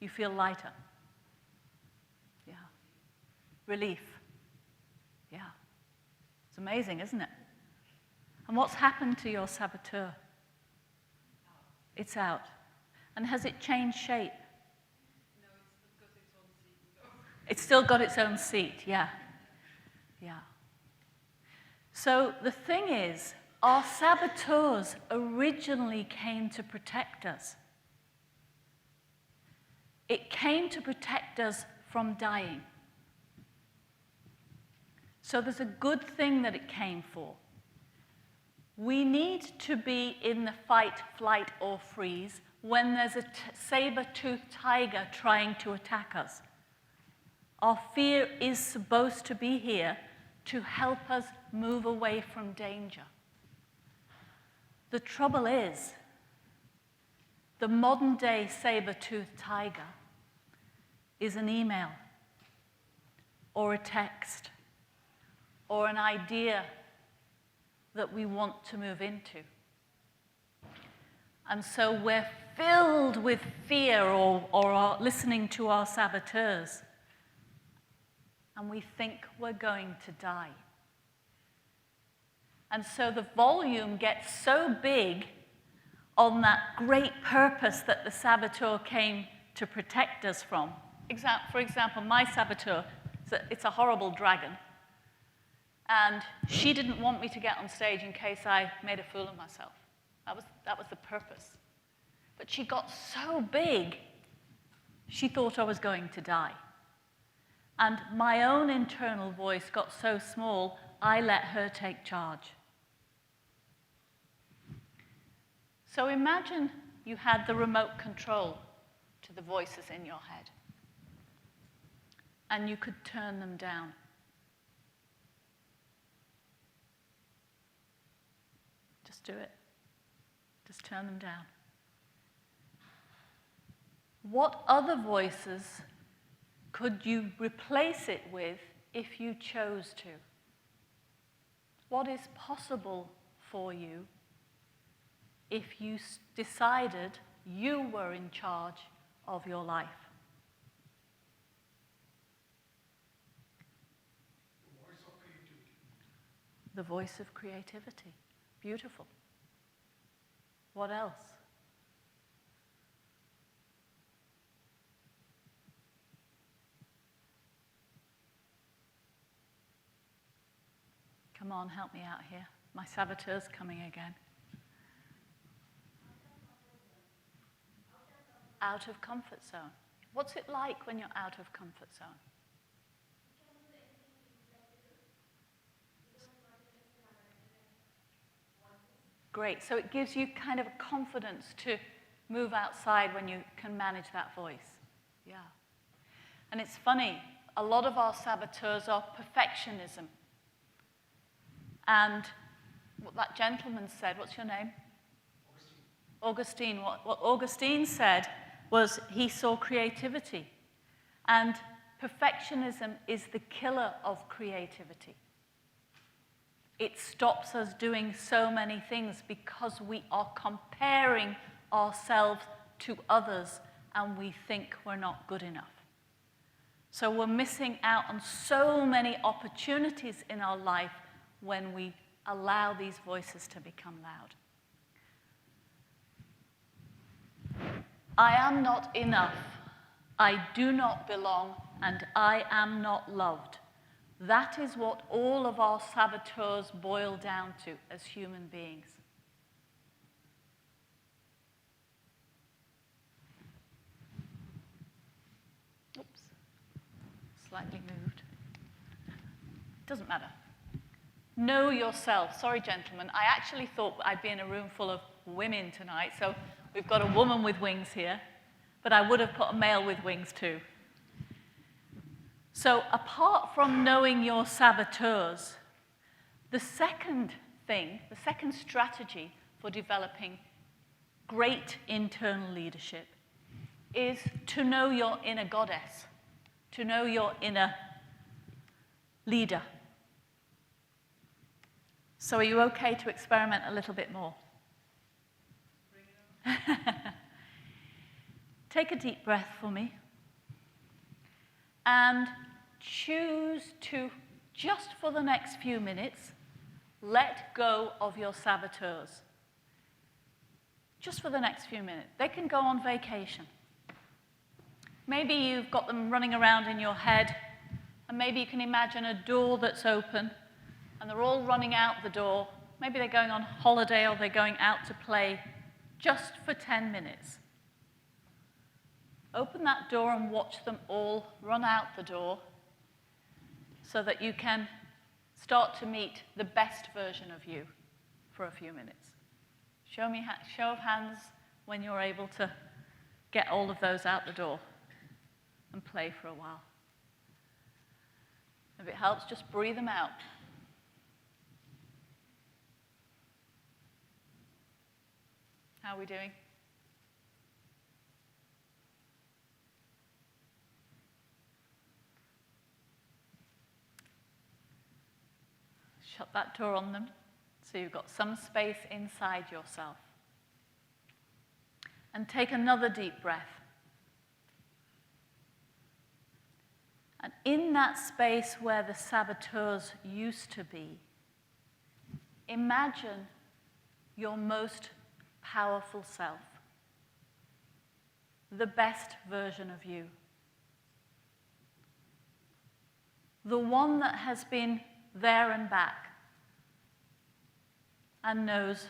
You feel lighter. Yeah. Relief. Yeah. It's amazing, isn't it? And what's happened to your saboteur? It's out. And has it changed shape? It's still got its own seat, yeah. Yeah. So the thing is, our saboteurs originally came to protect us. It came to protect us from dying. So there's a good thing that it came for. We need to be in the fight, flight, or freeze when there's a saber-toothed tiger trying to attack us. Our fear is supposed to be here to help us move away from danger. The trouble is, the modern-day saber-toothed tiger is an email, or a text, or an idea that we want to move into. And so we're filled with fear or listening to our saboteurs. And we think we're going to die. And so the volume gets so big on that great purpose that the saboteur came to protect us from. For example, my saboteur, it's a horrible dragon. And she didn't want me to get on stage in case I made a fool of myself. That was the purpose. But she got so big, she thought I was going to die. And my own internal voice got so small, I let her take charge. So imagine you had the remote control to the voices in your head. And you could turn them down. Just do it. Just turn them down. What other voices could you replace it with if you chose to? What is possible for you if you decided you were in charge of your life? The voice of creativity. The voice of creativity. Beautiful. What else? Come on, help me out here. My saboteur's coming again. Out of comfort zone. What's it like when you're out of comfort zone? Great. So it gives you kind of a confidence to move outside when you can manage that voice. Yeah. And it's funny, a lot of our saboteurs are perfectionism. And what that gentleman said, what's your name? Augustine. What Augustine said was he saw creativity. And perfectionism is the killer of creativity. It stops us doing so many things because we are comparing ourselves to others and we think we're not good enough. So we're missing out on so many opportunities in our life when we allow these voices to become loud. I am not enough. I do not belong, and I am not loved. That is what all of our saboteurs boil down to as human beings. Oops, slightly moved. Doesn't matter. Know yourself. Sorry, gentlemen. I actually thought I'd be in a room full of women tonight, so we've got a woman with wings here, but I would have put a male with wings too. So apart from knowing your saboteurs, the second thing, the second strategy for developing great internal leadership is to know your inner goddess, to know your inner leader. So are you okay to experiment a little bit more? Take a deep breath for me. And choose to, just for the next few minutes, let go of your saboteurs. Just for the next few minutes. They can go on vacation. Maybe you've got them running around in your head, and maybe you can imagine a door that's open, and they're all running out the door. Maybe they're going on holiday or they're going out to play just for 10 minutes. Open that door and watch them all run out the door so that you can start to meet the best version of you for a few minutes. Show of hands when you're able to get all of those out the door and play for a while. If it helps, just breathe them out. How are we doing? Shut that door on them so you've got some space inside yourself. And take another deep breath. And in that space where the saboteurs used to be, imagine your most powerful self, the best version of you, the one that has been there and back and knows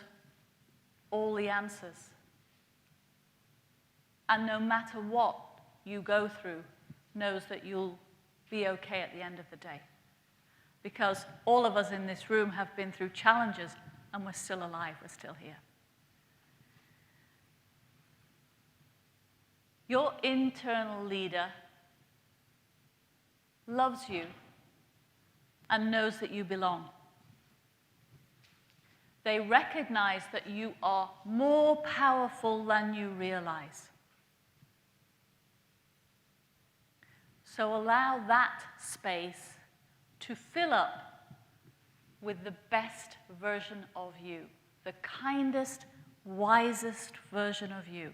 all the answers. And no matter what you go through, knows that you'll be okay at the end of the day. Because all of us in this room have been through challenges and we're still alive, we're still here. Your internal leader loves you and knows that you belong. They recognize that you are more powerful than you realize. So allow that space to fill up with the best version of you, the kindest, wisest version of you.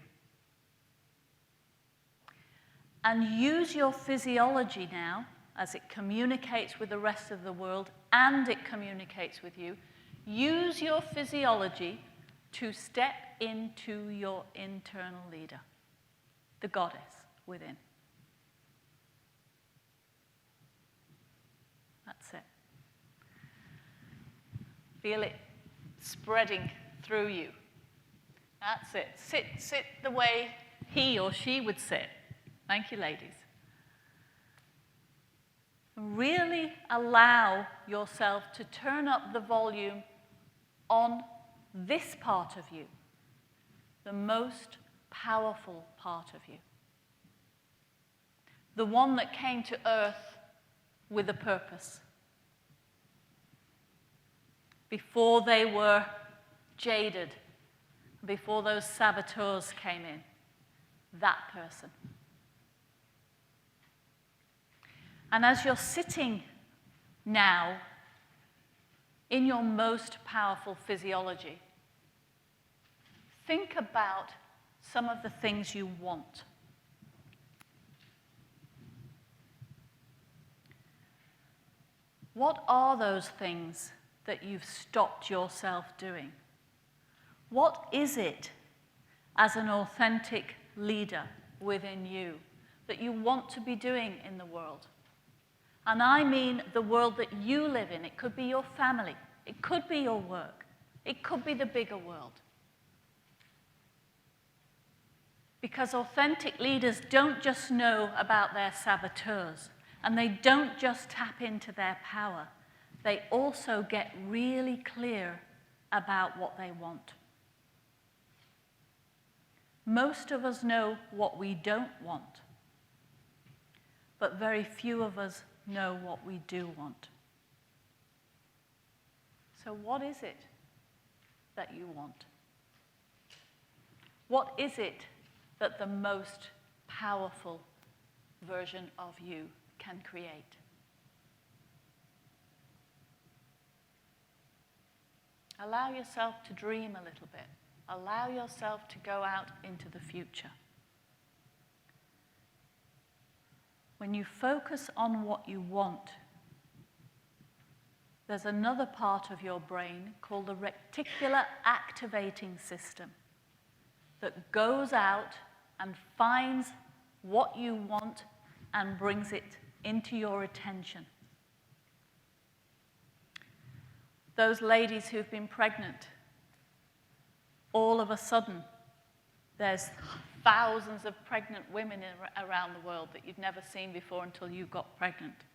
And use your physiology now, as it communicates with the rest of the world and it communicates with you. Use your physiology to step into your internal leader, the goddess within. That's it. Feel it spreading through you. That's it. Sit the way he or she would sit. Thank you, ladies. Really allow yourself to turn up the volume on this part of you, the most powerful part of you. The one that came to earth with a purpose. Before they were jaded, before those saboteurs came in, that person. And as you're sitting now in your most powerful physiology, think about some of the things you want. What are those things that you've stopped yourself doing? What is it as an authentic leader within you that you want to be doing in the world? And I mean the world that you live in. It could be your family. It could be your work. It could be the bigger world. Because authentic leaders don't just know about their saboteurs, and they don't just tap into their power. They also get really clear about what they want. Most of us know what we don't want, but very few of us know what we do want. So what is it that you want? What is it that the most powerful version of you can create? Allow yourself to dream a little bit. Allow yourself to go out into the future. When you focus on what you want, there's another part of your brain called the reticular activating system that goes out and finds what you want and brings it into your attention. Those ladies who've been pregnant, all of a sudden, there's thousands of pregnant women around the world that you've never seen before until you got pregnant.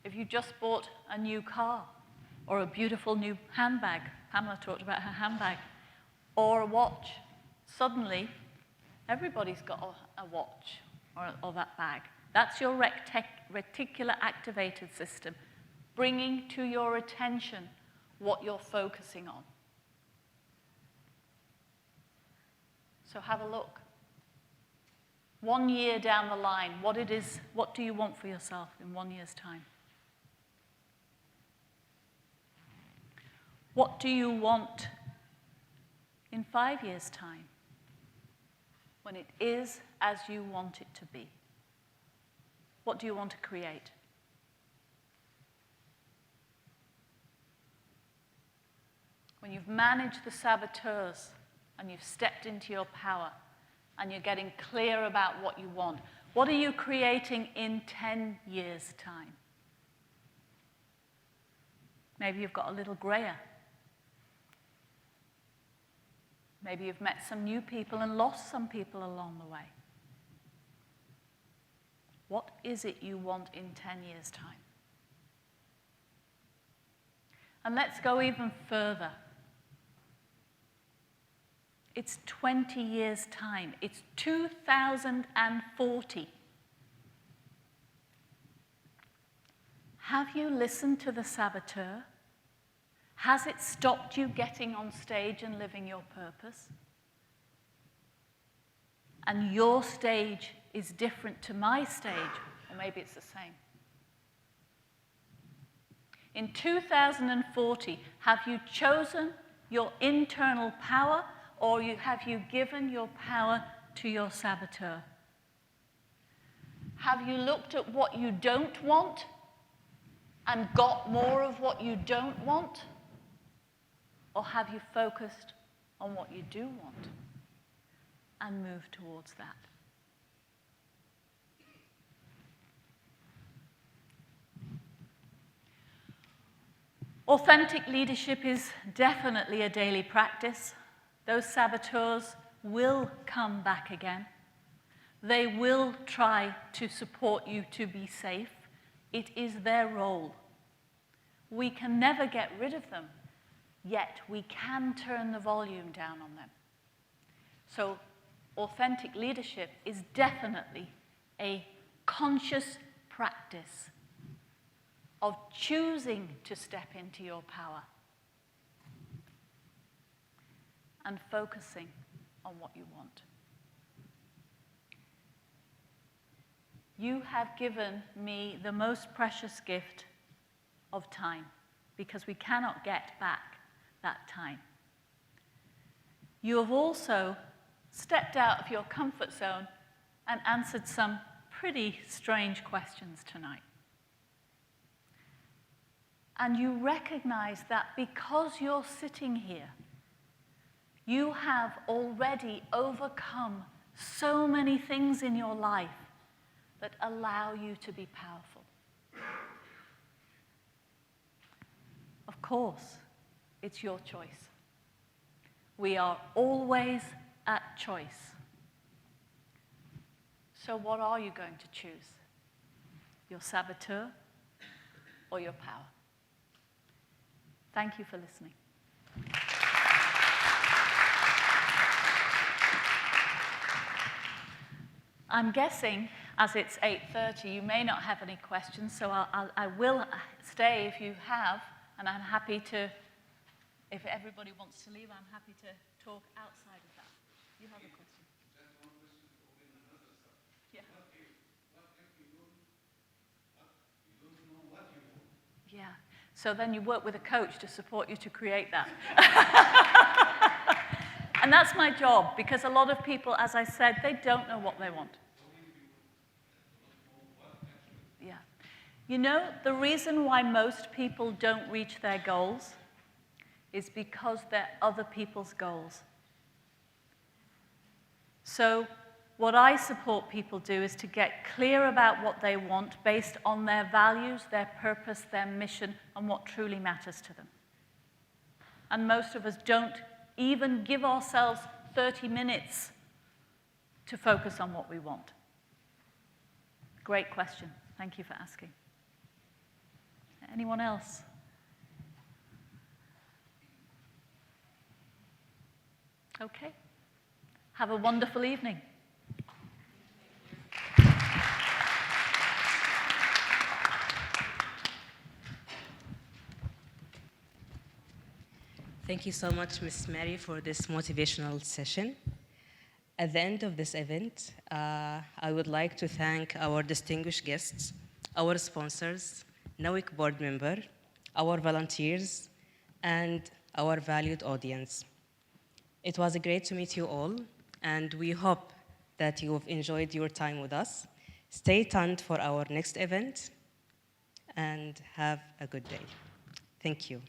If you just bought a new car or a beautiful new handbag, Pamela talked about her handbag, or a watch, suddenly everybody's got a watch or that bag. That's your reticular activated system, bringing to your attention what you're focusing on. So have a look. 1 year down the line, what do you want for yourself in 1 year's time? What do you want in 5 years' time, when it is as you want it to be? What do you want to create? When you've managed the saboteurs and you've stepped into your power and you're getting clear about what you want, what are you creating in 10 years' time? Maybe you've got a little grayer. Maybe you've met some new people and lost some people along the way. What is it you want in 10 years' time? And let's go even further. It's 20 years' time. It's 2040. Have you listened to the saboteur? Has it stopped you getting on stage and living your purpose? And your stage is different to my stage, or maybe it's the same. In 2040, have you chosen your internal power, or have you given your power to your saboteur? Have you looked at what you don't want and got more of what you don't want? Or have you focused on what you do want and moved towards that? Authentic leadership is definitely a daily practice. Those saboteurs will come back again. They will try to support you to be safe. It is their role. We can never get rid of them, yet we can turn the volume down on them. So authentic leadership is definitely a conscious practice of choosing to step into your power and focusing on what you want. You have given me the most precious gift of time, because we cannot get back that time. You have also stepped out of your comfort zone and answered some pretty strange questions tonight. and you recognize that because you're sitting here, you have already overcome so many things in your life that allow you to be powerful. Of course, it's your choice. We are always at choice. So what are you going to choose? Your saboteur or your power? Thank you for listening. I'm guessing, as it's 8:30, you may not have any questions, so I will stay if you have, and I'm happy to, if everybody wants to leave, I'm happy to talk outside of that. You have a question? Yeah. Yeah. So then you work with a coach to support you to create that. And that's my job, because a lot of people, as I said, they don't know what they want. Yeah. You know, the reason why most people don't reach their goals is because they're other people's goals. So what I support people do is to get clear about what they want based on their values, their purpose, their mission, and what truly matters to them. And most of us don't even give ourselves 30 minutes to focus on what we want. Great question. Thank you for asking. Anyone else? Okay. Have a wonderful evening. Thank you so much, Ms. Mary, for this motivational session. At the end of this event, I would like to thank our distinguished guests, our sponsors, NAWIC board member, our volunteers, and our valued audience. It was great to meet you all, and we hope that you have enjoyed your time with us. Stay tuned for our next event, and have a good day. Thank you.